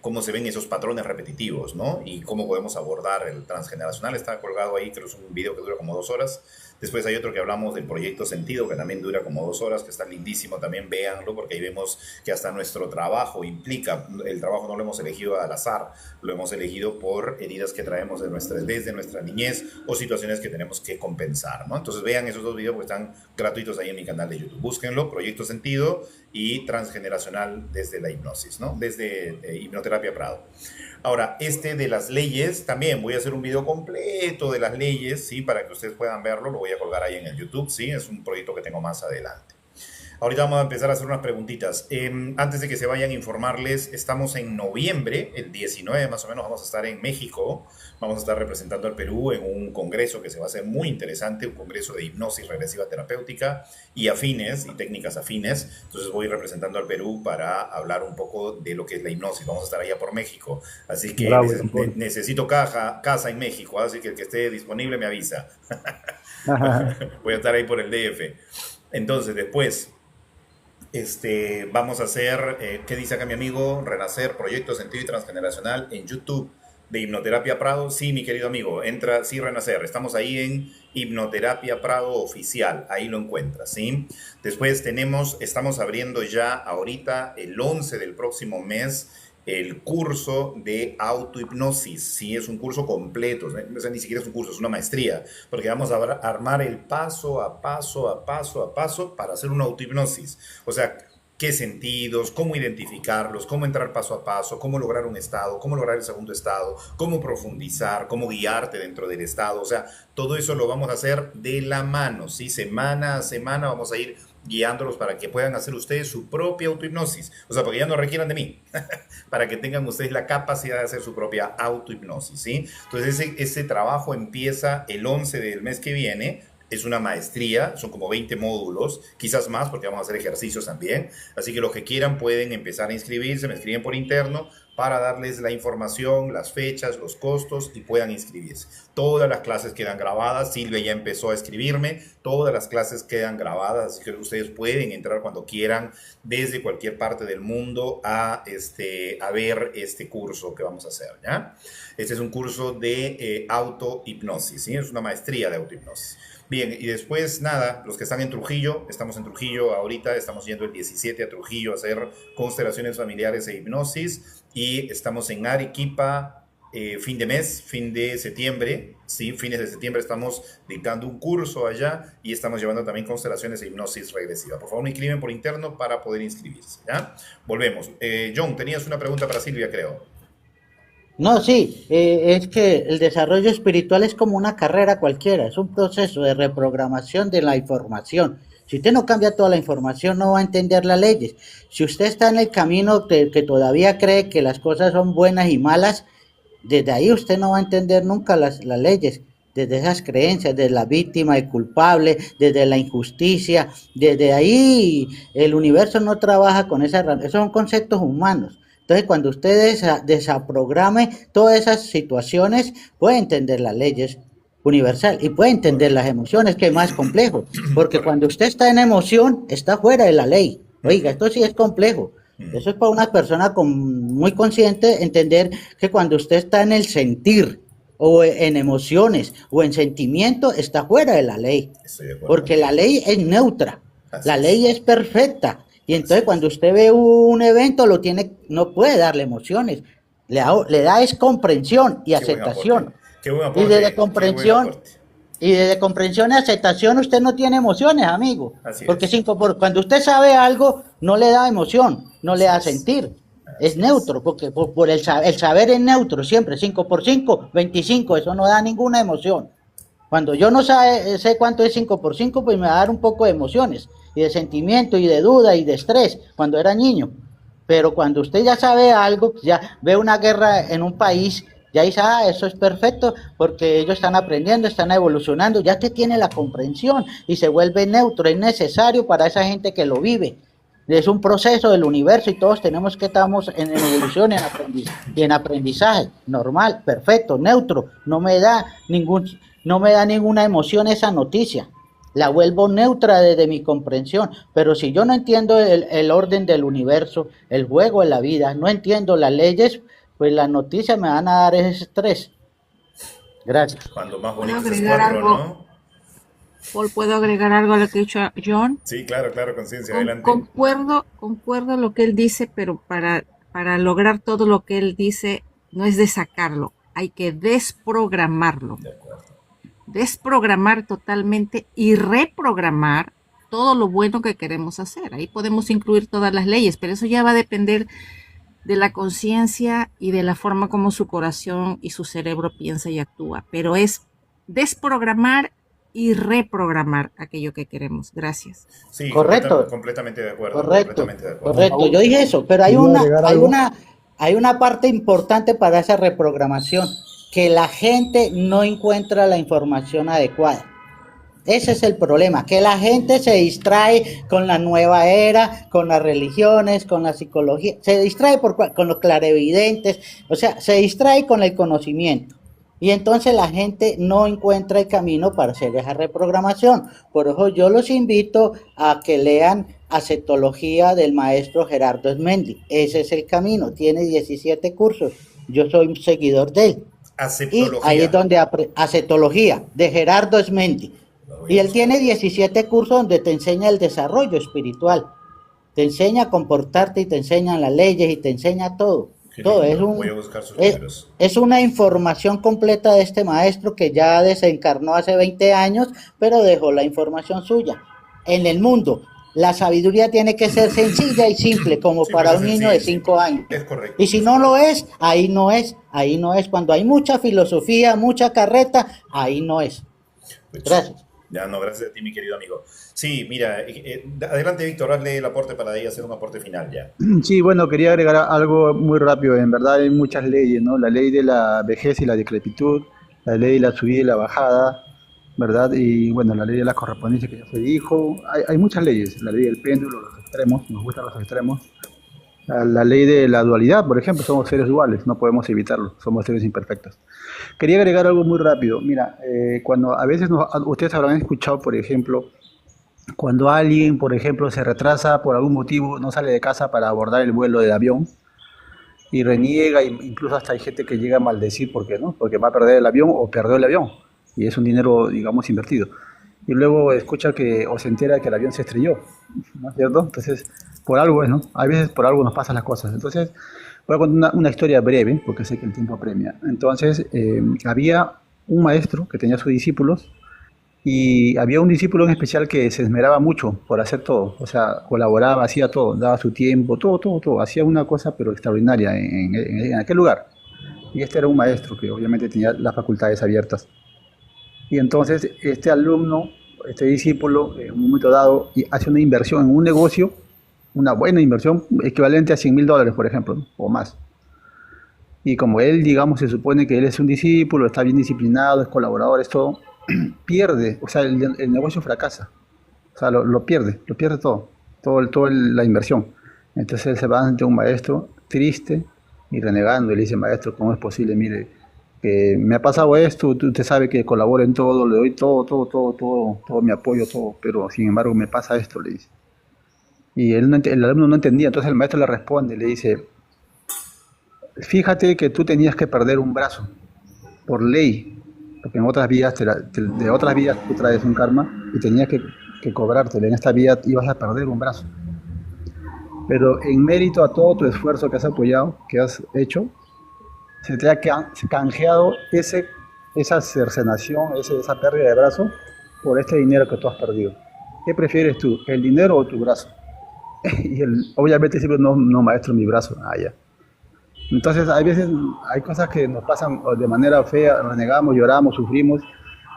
[SPEAKER 1] cómo se ven esos patrones repetitivos, ¿no? Y cómo podemos abordar el transgeneracional. Está colgado ahí, creo que es un video que dura como 2 horas. Después hay otro que hablamos del proyecto Sentido, que también dura como 2 horas, que está lindísimo, también véanlo, porque ahí vemos que hasta nuestro trabajo implica, el trabajo no lo hemos elegido al azar, lo hemos elegido por heridas que traemos desde nuestra niñez o situaciones que tenemos que compensar, ¿no? Entonces vean esos 2 videos porque están gratuitos ahí en mi canal de YouTube. Búsquenlo, Proyecto Sentido y Transgeneracional desde la hipnosis, ¿no? Desde Hipnoterapia Prado. Ahora, de las leyes, también voy a hacer un video completo de las leyes, ¿sí? Para que ustedes puedan verlo, lo voy a colgar ahí en el YouTube, ¿sí? Es un proyecto que tengo más adelante. Ahorita vamos a empezar a hacer unas preguntitas. Antes de que se vayan, informarles, estamos en noviembre, el 19 más o menos, vamos a estar en México. Vamos a estar representando al Perú en un congreso que se va a hacer muy interesante, un congreso de hipnosis regresiva terapéutica y afines, y técnicas afines. Entonces voy representando al Perú para hablar un poco de lo que es la hipnosis. Vamos a estar allá por México. Así que necesito casa en México, así que el que esté disponible me avisa. Voy a estar ahí por el DF. Entonces, después... vamos a hacer, ¿qué dice acá mi amigo? Renacer, Proyecto Sentido y Transgeneracional en YouTube de Hipnoterapia Prado. Sí, mi querido amigo, entra, sí, Renacer. Estamos ahí en Hipnoterapia Prado Oficial, ahí lo encuentras, ¿sí? Después estamos abriendo ya ahorita el 11 del próximo mes el curso de autohipnosis. Sí, es un curso completo, o sea, ni siquiera es un curso, es una maestría, porque vamos a armar el paso a paso para hacer una autohipnosis. O sea, qué sentidos, cómo identificarlos, cómo entrar paso a paso, cómo lograr un estado, cómo lograr el segundo estado, cómo profundizar, cómo guiarte dentro del estado. O sea, todo eso lo vamos a hacer de la mano, ¿sí? Semana a semana vamos a ir guiándolos para que puedan hacer ustedes su propia autohipnosis. O sea, porque ya no requieran de mí, para que tengan ustedes la capacidad de hacer su propia autohipnosis, ¿sí? Entonces ese trabajo empieza el 11 del mes que viene. Es una maestría, son como 20 módulos, quizás más porque vamos a hacer ejercicios también. Así que los que quieran pueden empezar a inscribirse, me escriben por interno para darles la información, las fechas, los costos y puedan inscribirse. Todas las clases quedan grabadas, Silvia ya empezó a escribirme, todas las clases quedan grabadas, así que ustedes pueden entrar cuando quieran desde cualquier parte del mundo a ver este curso que vamos a hacer, ¿ya? Este es un curso de autohipnosis, ¿sí? Es una maestría de autohipnosis. Bien, y después, nada, los que están en Trujillo, estamos en Trujillo ahorita, estamos yendo el 17 a Trujillo a hacer constelaciones familiares e hipnosis, y estamos en Arequipa, fin de septiembre, sí, fines de septiembre estamos dictando un curso allá y estamos llevando también constelaciones e hipnosis regresiva. Por favor, me inscriben por interno para poder inscribirse, ¿ya? Volvemos. John, tenías una pregunta para Silvia, creo.
[SPEAKER 8] No, sí, es que el desarrollo espiritual es como una carrera cualquiera, es un proceso de reprogramación de la información. Si usted no cambia toda la información, no va a entender las leyes. Si usted está en el camino que todavía cree que las cosas son buenas y malas, desde ahí usted no va a entender nunca las leyes, desde esas creencias, desde la víctima y culpable, desde la injusticia, desde ahí el universo no trabaja con esos son conceptos humanos. Entonces, cuando usted desaprograme todas esas situaciones, puede entender las leyes universal y puede entender las emociones, que es más complejo, porque cuando usted está en emoción, está fuera de la ley. Oiga, esto sí es complejo. Eso es para una persona muy consciente entender que cuando usted está en el sentir, o en emociones, o en sentimiento, está fuera de la ley. Porque la ley es neutra, la ley es perfecta. Y entonces cuando usted ve un evento, no puede darle emociones, le da es comprensión y aceptación. Y desde comprensión y aceptación usted no tiene emociones, amigo. Porque cuando usted sabe algo, no le da emoción, no le da sentir. Es neutro, porque por el saber es neutro siempre, 5 por 5, 25, eso no da ninguna emoción. Cuando yo no sé cuánto es 5 por 5, pues me va a dar un poco de emociones, y de sentimiento, y de duda, y de estrés, cuando era niño. Pero cuando usted ya sabe algo, ya ve una guerra en un país, ya dice, eso es perfecto, porque ellos están aprendiendo, están evolucionando, ya usted tiene la comprensión, y se vuelve neutro, es necesario para esa gente que lo vive. Es un proceso del universo y todos tenemos que estamos en evolución y en aprendizaje. Normal, perfecto, neutro. No me da ninguna emoción esa noticia. La vuelvo neutra desde mi comprensión. Pero si yo no entiendo el orden del universo, el juego de la vida, no entiendo las leyes, pues las noticias me van a dar ese estrés. Gracias.
[SPEAKER 1] Cuando más
[SPEAKER 5] ¿Puedo
[SPEAKER 1] bonito es
[SPEAKER 5] agregar
[SPEAKER 1] cuatro,
[SPEAKER 5] algo?
[SPEAKER 1] ¿no?
[SPEAKER 5] Paul, ¿puedo agregar algo a lo que ha dicho John?
[SPEAKER 1] Sí, claro, claro, conciencia,
[SPEAKER 5] Con-
[SPEAKER 1] adelante.
[SPEAKER 5] concuerdo lo que él dice, pero para lograr todo lo que él dice, no es de sacarlo, hay que desprogramarlo.
[SPEAKER 1] De acuerdo.
[SPEAKER 5] Desprogramar totalmente y reprogramar todo lo bueno que queremos hacer. Ahí podemos incluir todas las leyes, pero eso ya va a depender de la conciencia y de la forma como su corazón y su cerebro piensa y actúa. Pero es desprogramar y reprogramar aquello que queremos. Gracias.
[SPEAKER 1] Sí,
[SPEAKER 8] Correcto.
[SPEAKER 1] completamente de acuerdo.
[SPEAKER 8] Correcto,
[SPEAKER 1] Completamente de acuerdo.
[SPEAKER 8] correcto. Yo dije eso, pero
[SPEAKER 2] ¿Quería agregar algo?
[SPEAKER 8] hay una parte importante para esa reprogramación, que la gente no encuentra la información adecuada. Ese es el problema, que la gente se distrae con la nueva era, con las religiones, con la psicología, se distrae con los clarividentes, o sea, se distrae con el conocimiento. Y entonces la gente no encuentra el camino para hacer esa reprogramación. Por eso yo los invito a que lean Aceptología del maestro Gerardo Esmendi. Ese es el camino, tiene 17 cursos. Yo soy un seguidor de él. Y ahí es donde Aceptología de Gerardo Esmendi. Y él tiene 17 cursos donde te enseña el desarrollo espiritual. Te enseña a comportarte y te enseñan las leyes y te enseña todo. Todo
[SPEAKER 1] Voy a buscar sus números.
[SPEAKER 8] es una información completa de este maestro que ya desencarnó hace 20 años, pero dejó la información suya. En el mundo, la sabiduría tiene que ser sencilla y simple, como
[SPEAKER 1] Sí,
[SPEAKER 8] para
[SPEAKER 1] pues
[SPEAKER 8] un
[SPEAKER 1] es
[SPEAKER 8] niño de
[SPEAKER 1] sencillo,
[SPEAKER 8] 5 años.
[SPEAKER 1] Es correcto.
[SPEAKER 8] Y si no lo es, ahí no es, ahí no es. Cuando hay mucha filosofía, mucha carreta, ahí no es.
[SPEAKER 1] Pues,
[SPEAKER 8] Gracias.
[SPEAKER 1] ya no, gracias a ti, mi querido amigo. Sí, mira, adelante, Víctor, hazle el aporte para ahí hacer un aporte final ya.
[SPEAKER 2] Sí, bueno, quería agregar algo muy rápido. En verdad hay muchas leyes, ¿no? La ley de la vejez y la decrepitud, la ley de la subida y la bajada, ¿verdad? Y bueno, la ley de la correspondencia que ya se dijo. Hay muchas leyes. La ley del péndulo, los extremos, nos gustan los extremos. La ley de la dualidad, por ejemplo, somos seres duales, no podemos evitarlo, somos seres imperfectos. Quería agregar algo muy rápido. Mira, cuando a veces ustedes habrán escuchado, por ejemplo, cuando alguien, por ejemplo, se retrasa por algún motivo, no sale de casa para abordar el vuelo del avión y reniega, incluso hasta hay gente que llega a maldecir porque no, porque va a perder el avión o perdió el avión y es un dinero, digamos, invertido. Y luego escucha que o se entera que el avión se estrelló, ¿no es cierto? Entonces, por algo es, ¿no? A veces por algo nos pasan las cosas. Entonces, voy a contar una historia breve, porque sé que el tiempo apremia. Entonces, había un maestro que tenía sus discípulos y había un discípulo en especial que se esmeraba mucho por hacer todo, o sea, colaboraba, hacía todo, daba su tiempo, todo, hacía una cosa pero extraordinaria en aquel lugar. Y este era un maestro que obviamente tenía las facultades abiertas. Y entonces este alumno, este discípulo, en un momento dado, hace una inversión en un negocio, una buena inversión, equivalente a $100,000, por ejemplo, ¿no? O más. Y como él, digamos, se supone que él es un discípulo, está bien disciplinado, es colaborador, es todo, pierde, o sea, el negocio fracasa, o sea, lo pierde todo la inversión. Entonces él se va ante un maestro triste y renegando, y le dice: maestro, ¿cómo es posible? Mire, que me ha pasado esto, usted sabe que colaboro en todo, le doy todo mi apoyo, todo, pero sin embargo me pasa esto, le dice. Y el alumno no entendía, entonces el maestro le responde, le dice: fíjate que tú tenías que perder un brazo, por ley, porque en otras vías, de otras vías tú traes un karma y tenías que cobrártelo. En esta vía ibas a perder un brazo. Pero en mérito a todo tu esfuerzo que has apoyado, que has hecho, se te ha canjeado esa cercenación, esa pérdida de brazo, por este dinero que tú has perdido. ¿Qué prefieres tú, el dinero o tu brazo? Y obviamente siempre, no maestro, mi brazo. Ah, ya. Entonces, hay cosas que nos pasan de manera fea, renegamos, lloramos, sufrimos,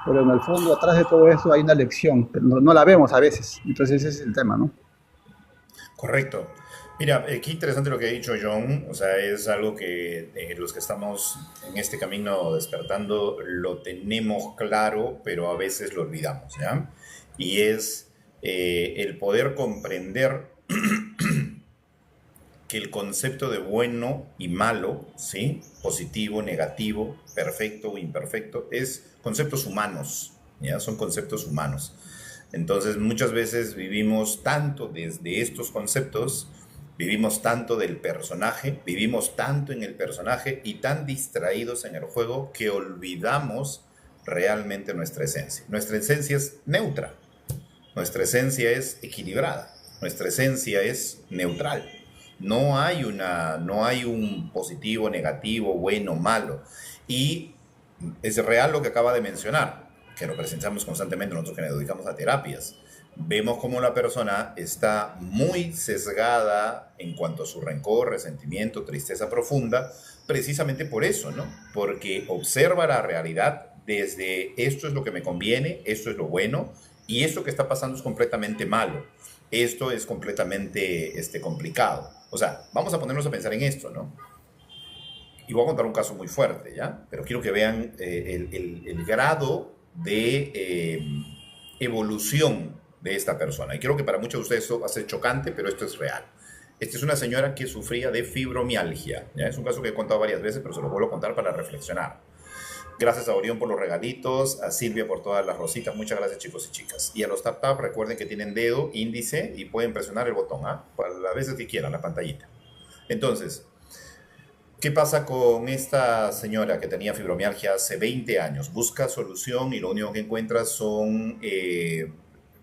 [SPEAKER 2] pero en el fondo, atrás de todo eso hay una lección, pero no la vemos a veces. Entonces, ese es el tema, ¿no?
[SPEAKER 1] Correcto. Mira, qué interesante lo que ha dicho John. O sea, es algo que los que estamos en este camino despertando lo tenemos claro, pero a veces lo olvidamos, ¿ya? Y es el poder comprender que el concepto de bueno y malo, ¿sí? Positivo, negativo, perfecto o imperfecto, es conceptos humanos, ¿ya? Son conceptos humanos. Entonces, muchas veces vivimos tanto desde estos conceptos, vivimos tanto del personaje, vivimos tanto en el personaje y tan distraídos en el juego que olvidamos realmente nuestra esencia. Nuestra esencia es neutra, nuestra esencia es equilibrada, nuestra esencia es neutral. No hay un positivo, negativo, bueno, malo. Y es real lo que acaba de mencionar, que lo presentamos constantemente nosotros que nos dedicamos a terapias. Vemos cómo la persona está muy sesgada en cuanto a su rencor, resentimiento, tristeza profunda, precisamente por eso, ¿no? Porque observa la realidad desde esto es lo que me conviene, esto es lo bueno, y esto que está pasando es completamente malo. Esto es completamente complicado. O sea, vamos a ponernos a pensar en esto, ¿no? Y voy a contar un caso muy fuerte, ¿ya? Pero quiero que vean el grado de evolución de esta persona. Y creo que para muchos de ustedes esto va a ser chocante, pero esto es real. Esta es una señora que sufría de fibromialgia, ¿ya? Es un caso que he contado varias veces, pero se lo vuelvo a contar para reflexionar. Gracias a Orión por los regalitos, a Silvia por todas las rositas. Muchas gracias, chicos y chicas. Y a los tap recuerden que tienen dedo, índice y pueden presionar el botón, para las veces que quieran, la pantallita. Entonces, ¿qué pasa con esta señora que tenía fibromialgia hace 20 años? Busca solución y lo único que encuentra son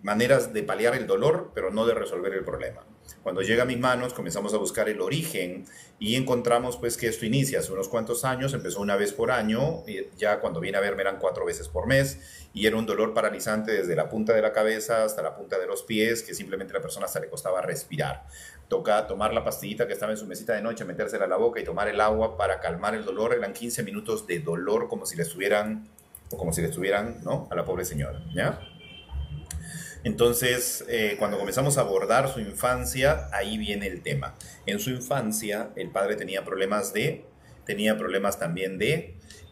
[SPEAKER 1] maneras de paliar el dolor, pero no de resolver el problema. Cuando llega a mis manos comenzamos a buscar el origen y encontramos pues que esto inicia hace unos cuantos años, empezó una vez por año, y ya cuando viene a verme eran 4 veces por mes y era un dolor paralizante desde la punta de la cabeza hasta la punta de los pies, que simplemente a la persona hasta le costaba respirar. Toca tomar la pastillita que estaba en su mesita de noche, metérsela a la boca y tomar el agua para calmar el dolor. Eran 15 minutos de dolor como si le estuvieran, ¿no? A la pobre señora, ¿ya? Entonces, cuando comenzamos a abordar su infancia, ahí viene el tema. En su infancia, el padre tenía problemas también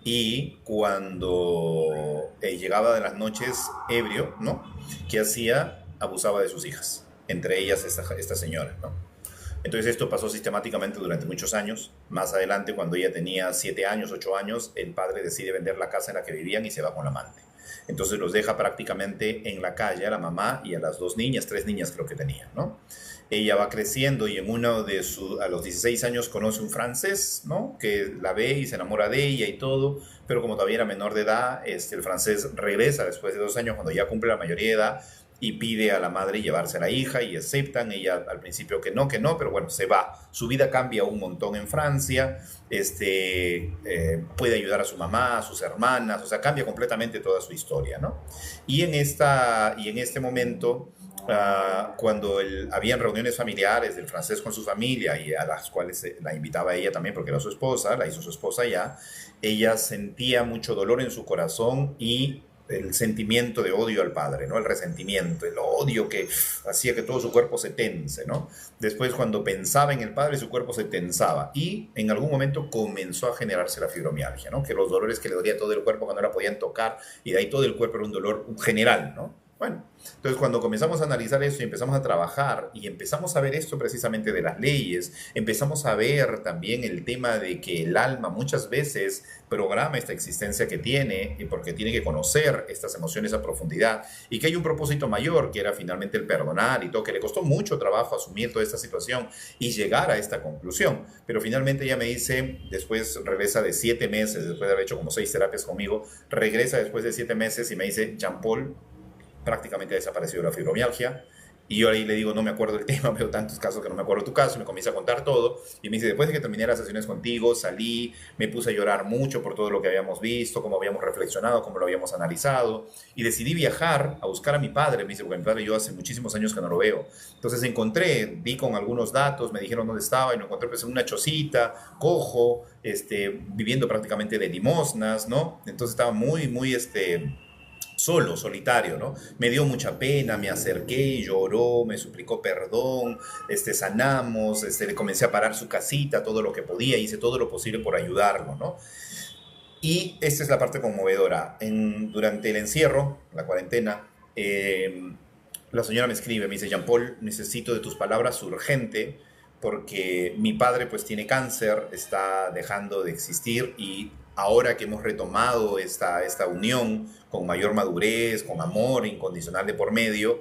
[SPEAKER 1] y cuando llegaba de las noches ebrio, ¿no? ¿Qué hacía? Abusaba de sus hijas, entre ellas esta señora, ¿no? Entonces esto pasó sistemáticamente durante muchos años. Más adelante, cuando ella tenía 7 años, 8 años, el padre decide vender la casa en la que vivían y se va con la amante. Entonces los deja prácticamente en la calle a la mamá y a las 2 niñas, 3 niñas creo que tenía, ¿no? Ella va creciendo y a los 16 años conoce un francés, ¿no? Que la ve y se enamora de ella y todo, pero como todavía era menor de edad, el francés regresa después de 2 años cuando ya cumple la mayoría de edad y pide a la madre llevarse a la hija y aceptan. Ella al principio que no, pero bueno, se va. Su vida cambia un montón en Francia, puede ayudar a su mamá, a sus hermanas, o sea, cambia completamente toda su historia, ¿no? Y en este momento, cuando habían reuniones familiares del francés con su familia y a las cuales la invitaba ella también porque era su esposa, la hizo su esposa ya, ella sentía mucho dolor en su corazón y el sentimiento de odio al padre, ¿no? El resentimiento, el odio que hacía que todo su cuerpo se tense, ¿no? Después, cuando pensaba en el padre, su cuerpo se tensaba y en algún momento comenzó a generarse la fibromialgia, ¿no? Que los dolores que le dolía todo el cuerpo cuando no la podían tocar y de ahí todo el cuerpo era un dolor general, ¿no? Bueno, entonces cuando comenzamos a analizar eso y empezamos a trabajar y empezamos a ver esto precisamente de las leyes, empezamos a ver también el tema de que el alma muchas veces programa esta existencia que tiene y porque tiene que conocer estas emociones a profundidad y que hay un propósito mayor que era finalmente el perdonar y todo, que le costó mucho trabajo asumir toda esta situación y llegar a esta conclusión. Pero finalmente ella me dice, después regresa de 7 meses, después de haber hecho como 6 terapias conmigo, regresa después de 7 meses y me dice, Jean-Paul, prácticamente ha desaparecido la fibromialgia. Y yo ahí le digo, no me acuerdo del tema, veo tantos casos que no me acuerdo tu caso, y me comienza a contar todo. Y me dice, después de que terminé las sesiones contigo, salí, me puse a llorar mucho por todo lo que habíamos visto, cómo habíamos reflexionado, cómo lo habíamos analizado. Y decidí viajar a buscar a mi padre, me dice, porque mi padre yo hace muchísimos años que no lo veo. Entonces di con algunos datos, me dijeron dónde estaba, y lo encontré pues, en una chocita, cojo, viviendo prácticamente de limosnas, ¿no? Entonces estaba muy, muy, solo, solitario, ¿no? Me dio mucha pena, me acerqué, lloró, me suplicó perdón, sanamos, le comencé a parar su casita, todo lo que podía, hice todo lo posible por ayudarlo, ¿no? Y esta es la parte conmovedora. Durante el encierro, la cuarentena, la señora me escribe, me dice, Jean-Paul, necesito de tus palabras urgente porque mi padre pues tiene cáncer, está dejando de existir y ahora que hemos retomado esta unión con mayor madurez, con amor incondicional de por medio,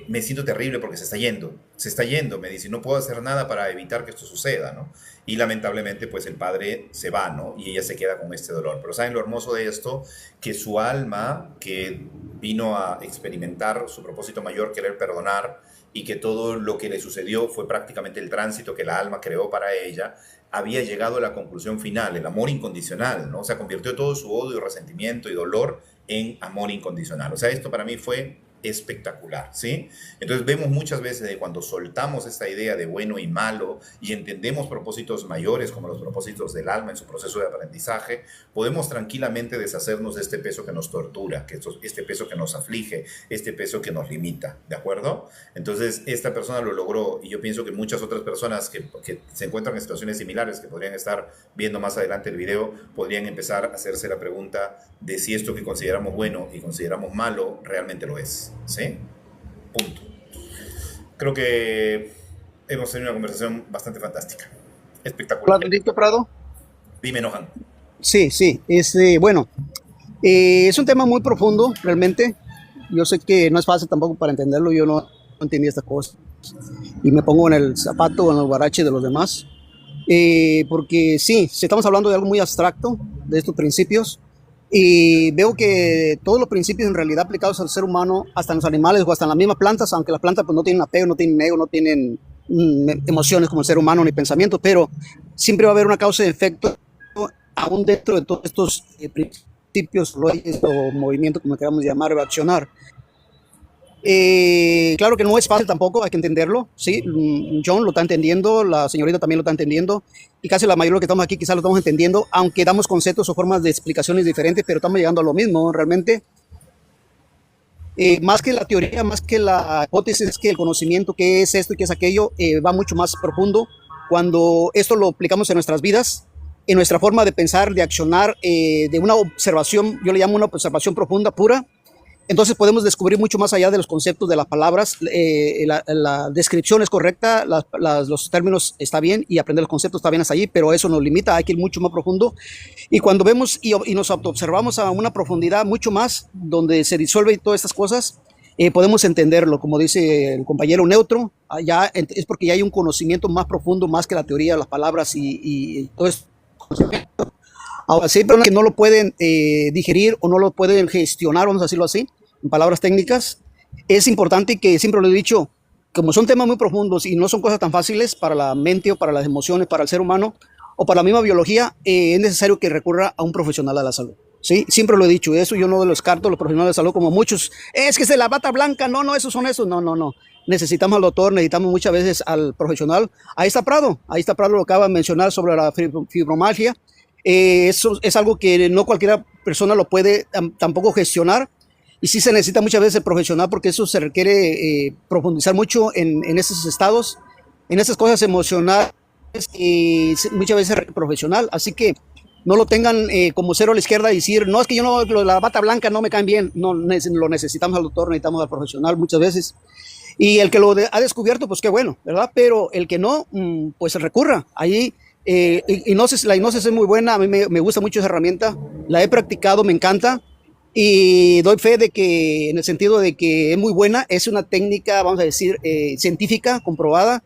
[SPEAKER 1] me siento terrible porque se está yendo, me dice, no puedo hacer nada para evitar que esto suceda, ¿no? Y lamentablemente pues el padre se va, ¿no? Y ella se queda con este dolor. Pero ¿saben lo hermoso de esto? Que su alma, que vino a experimentar su propósito mayor, querer perdonar, y que todo lo que le sucedió fue prácticamente el tránsito que la alma creó para ella, había llegado a la conclusión final, el amor incondicional, ¿no? O sea, convirtió todo su odio, resentimiento y dolor en amor incondicional. O sea, esto para mí fue espectacular, ¿sí? Entonces vemos muchas veces de cuando soltamos esta idea de bueno y malo y entendemos propósitos mayores como los propósitos del alma en su proceso de aprendizaje, podemos tranquilamente deshacernos de este peso que nos tortura, este peso que nos aflige, este peso que nos limita, ¿de acuerdo? Entonces esta persona lo logró y yo pienso que muchas otras personas que se encuentran en situaciones similares, que podrían estar viendo más adelante el video, podrían empezar a hacerse la pregunta de si esto que consideramos bueno y consideramos malo realmente lo es. ¿Sí? Punto. Creo que hemos tenido una conversación bastante fantástica. Espectacular.
[SPEAKER 4] Hola, Benedicto Prado.
[SPEAKER 1] Dime, Nohan.
[SPEAKER 4] Sí, sí. Bueno, es un tema muy profundo, realmente. Yo sé que no es fácil tampoco para entenderlo. Yo no entendí esta cosa. Y me pongo en el zapato o en el guarache de los demás. Porque sí, estamos hablando de algo muy abstracto, de estos principios. Y veo que todos los principios en realidad aplicados al ser humano, hasta en los animales o hasta en las mismas plantas, aunque las plantas pues, no tienen apego, no tienen ego, no tienen emociones como el ser humano ni pensamientos, pero siempre va a haber una causa y efecto aún dentro de todos estos principios, leyes o movimientos, como queramos llamar, o accionar. Claro que no es fácil tampoco, hay que entenderlo, ¿sí? John lo está entendiendo, la señorita también lo está entendiendo, y casi la mayoría de los que estamos aquí quizás lo estamos entendiendo, aunque damos conceptos o formas de explicaciones diferentes, pero estamos llegando a lo mismo, realmente. Más que la teoría, más que la hipótesis, que el conocimiento, qué es esto y qué es aquello, va mucho más profundo cuando esto lo aplicamos en nuestras vidas, en nuestra forma de pensar, de accionar, de una observación, yo le llamo una observación profunda, pura. Entonces podemos descubrir mucho más allá de los conceptos de las palabras, la descripción es correcta, los términos está bien y aprender los conceptos está bien hasta allí, pero eso nos limita, hay que ir mucho más profundo. Y cuando vemos y nos observamos a una profundidad mucho más, donde se disuelven todas estas cosas, podemos entenderlo, como dice el compañero Neutro, ya es porque ya hay un conocimiento más profundo, más que la teoría de las palabras y todo esto. Ahora, sí hay personas que no lo pueden digerir o no lo pueden gestionar, vamos a decirlo así, en palabras técnicas. Es importante que, siempre lo he dicho, como son temas muy profundos y no son cosas tan fáciles para la mente o para las emociones, para el ser humano o para la misma biología, es necesario que recurra a un profesional de la salud. ¿Sí? Siempre lo he dicho, eso yo no lo descarto, los profesionales de salud, como muchos, es que es de la bata blanca, no, esos son esos, no. Necesitamos al doctor, necesitamos muchas veces al profesional. Ahí está Prado lo acaba de mencionar sobre la fibromialgia. Eso es algo que no cualquier persona lo puede tampoco gestionar y sí se necesita muchas veces el profesional porque eso se requiere profundizar mucho en esos estados, en esas cosas emocionales y muchas veces profesional, así que no lo tengan como cero a la izquierda y decir, no, es que yo no, la bata blanca no me caen bien, no, lo necesitamos al doctor, necesitamos al profesional muchas veces. Y el que lo ha descubierto, pues qué bueno, ¿verdad? Pero el que no, pues recurra ahí. La hipnosis es muy buena, a mí me gusta mucho esa herramienta, la he practicado, me encanta y doy fe de que en el sentido de que es muy buena, es una técnica, vamos a decir, científica, comprobada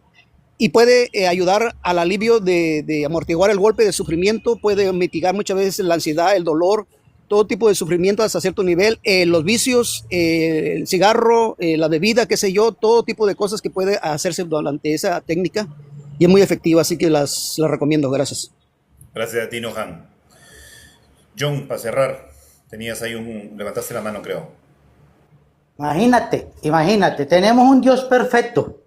[SPEAKER 4] y puede ayudar al alivio de amortiguar el golpe de sufrimiento, puede mitigar muchas veces la ansiedad, el dolor, todo tipo de sufrimiento hasta cierto nivel, los vicios, el cigarro, la bebida, qué sé yo, todo tipo de cosas que puede hacerse durante esa técnica. Y es muy efectiva, así que las recomiendo. Gracias.
[SPEAKER 1] Gracias a ti, Nohan. John, para cerrar, levantaste la mano, creo.
[SPEAKER 8] Imagínate, tenemos un Dios perfecto.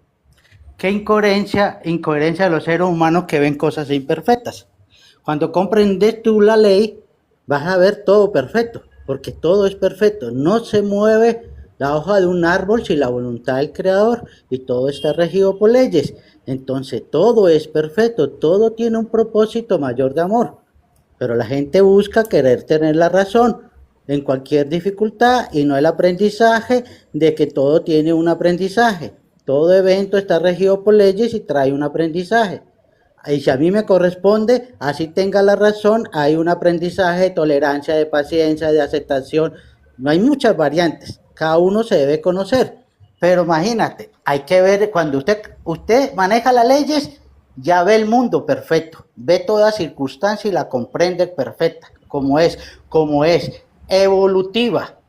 [SPEAKER 8] Qué incoherencia de los seres humanos que ven cosas imperfectas. Cuando comprendes tú la ley, vas a ver todo perfecto, porque todo es perfecto. No se mueve la hoja de un árbol sin la voluntad del creador y todo está regido por leyes. Entonces todo es perfecto, todo tiene un propósito mayor de amor, pero la gente busca querer tener la razón en cualquier dificultad y no el aprendizaje de que todo tiene un aprendizaje. Todo evento está regido por leyes y trae un aprendizaje. Y si a mí me corresponde, así tenga la razón, hay un aprendizaje de tolerancia, de paciencia, de aceptación. No hay muchas variantes. Cada uno se debe conocer. Pero imagínate, hay que ver, cuando usted maneja las leyes, ya ve el mundo perfecto, ve toda circunstancia y la comprende perfecta, como es evolutiva.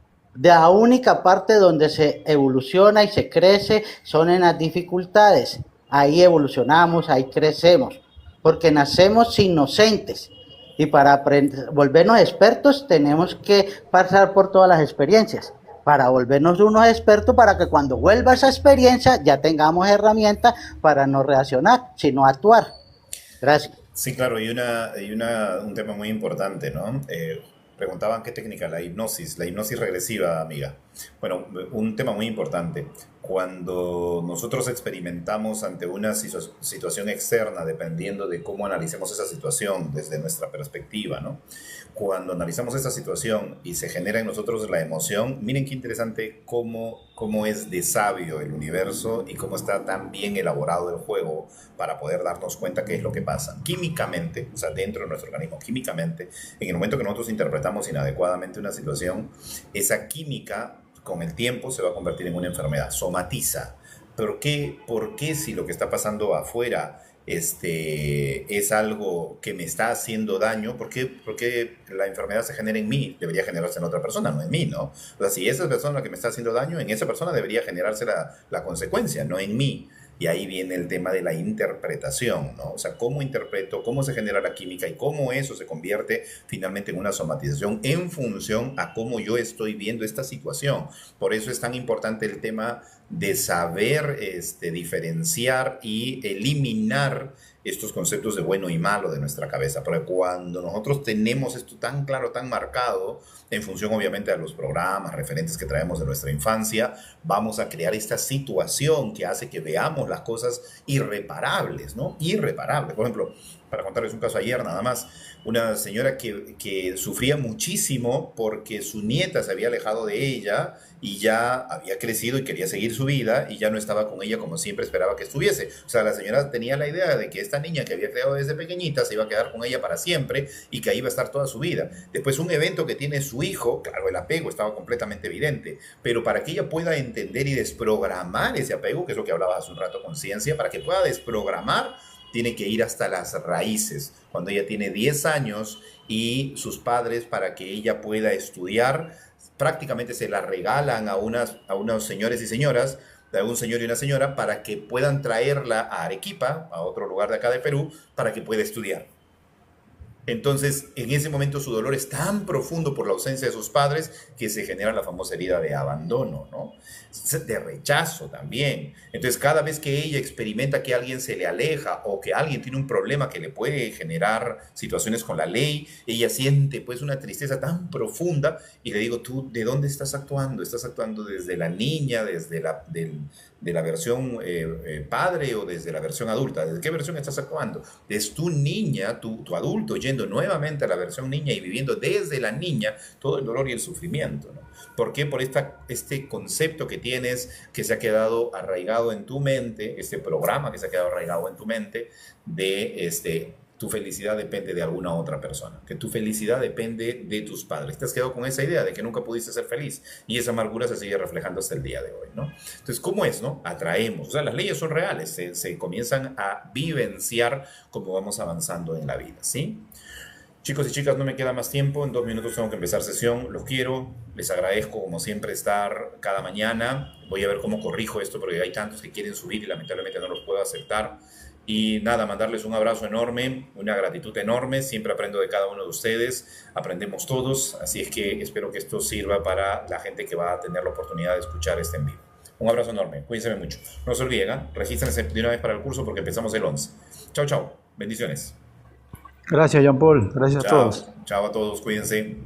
[SPEAKER 8] La única parte donde se evoluciona y se crece son en las dificultades. Ahí evolucionamos, ahí crecemos, porque nacemos inocentes. Y para volvernos expertos tenemos que pasar por todas las experiencias, para volvernos unos expertos, para que cuando vuelva esa experiencia ya tengamos herramientas para no reaccionar, sino actuar. Gracias.
[SPEAKER 1] Sí, claro, un tema muy importante, ¿no? Preguntaban qué técnica, la hipnosis regresiva, amiga. Bueno, un tema muy importante. Cuando nosotros experimentamos ante una situación externa, dependiendo de cómo analicemos esa situación desde nuestra perspectiva, ¿no? Cuando analizamos esa situación y se genera en nosotros la emoción, miren qué interesante cómo es de sabio el universo y cómo está tan bien elaborado el juego para poder darnos cuenta qué es lo que pasa. Químicamente, o sea, dentro de nuestro organismo, químicamente, en el momento que nosotros interpretamos inadecuadamente una situación, esa química con el tiempo se va a convertir en una enfermedad, somatiza. ¿Por qué si lo que está pasando afuera es algo que me está haciendo daño? ¿Por qué la enfermedad se genera en mí? Debería generarse en otra persona, no en mí, ¿no? O sea, si esa persona la que me está haciendo daño, en esa persona debería generarse la consecuencia, no en mí. Y ahí viene el tema de la interpretación, ¿no? O sea, cómo interpreto, cómo se genera la química y cómo eso se convierte finalmente en una somatización en función a cómo yo estoy viendo esta situación. Por eso es tan importante el tema de saber diferenciar y eliminar estos conceptos de bueno y malo de nuestra cabeza. Porque cuando nosotros tenemos esto tan claro, tan marcado, en función obviamente a los programas, referentes que traemos de nuestra infancia, vamos a crear esta situación que hace que veamos las cosas irreparables, ¿no? Irreparables. Por ejemplo, para contarles un caso ayer nada más, una señora que sufría muchísimo porque su nieta se había alejado de ella y ya había crecido y quería seguir su vida y ya no estaba con ella como siempre esperaba que estuviese. O sea, la señora tenía la idea de que esta niña que había creado desde pequeñita se iba a quedar con ella para siempre y que ahí iba a estar toda su vida. Después un evento que tiene su hijo, claro, el apego estaba completamente evidente, pero para que ella pueda entender y desprogramar ese apego, que es lo que hablaba hace un rato Conciencia, para que pueda desprogramar, tiene que ir hasta las raíces. Cuando ella tiene 10 años y sus padres, para que ella pueda estudiar, prácticamente se la regalan a unos señores y señoras, a un señor y una señora, para que puedan traerla a Arequipa, a otro lugar de acá de Perú, para que pueda estudiar. Entonces, en ese momento su dolor es tan profundo por la ausencia de sus padres que se genera la famosa herida de abandono, ¿no? De rechazo también. Entonces, cada vez que ella experimenta que alguien se le aleja o que alguien tiene un problema que le puede generar situaciones con la ley, ella siente pues una tristeza tan profunda y le digo, ¿tú de dónde estás actuando? ¿Estás actuando desde la niña, desde de la versión padre o desde la versión adulta? ¿Desde qué versión estás actuando? Es tu niña, tu adulto, yendo nuevamente a la versión niña y viviendo desde la niña todo el dolor y el sufrimiento, ¿no? ¿Por qué? Por este concepto que tienes, que se ha quedado arraigado en tu mente, este programa que se ha quedado arraigado en tu mente de tu felicidad depende de alguna otra persona, que tu felicidad depende de tus padres. Te has quedado con esa idea de que nunca pudiste ser feliz y esa amargura se sigue reflejando hasta el día de hoy, ¿no? Entonces, ¿cómo es, no? Atraemos. O sea, las leyes son reales, se comienzan a vivenciar como vamos avanzando en la vida, ¿sí? Chicos y chicas, no me queda más tiempo. En 2 minutos tengo que empezar sesión. Los quiero. Les agradezco, como siempre, estar cada mañana. Voy a ver cómo corrijo esto, porque hay tantos que quieren subir y lamentablemente no los puedo aceptar. Y nada, mandarles un abrazo enorme, una gratitud enorme. Siempre aprendo de cada uno de ustedes. Aprendemos todos. Así es que espero que esto sirva para la gente que va a tener la oportunidad de escuchar este en vivo. Un abrazo enorme. Cuídense mucho. No se olviden, regístrense de una vez para el curso porque empezamos el 11. Chao, chao. Bendiciones.
[SPEAKER 2] Gracias, Jean Paul. Gracias a todos.
[SPEAKER 1] Chao a todos. Cuídense.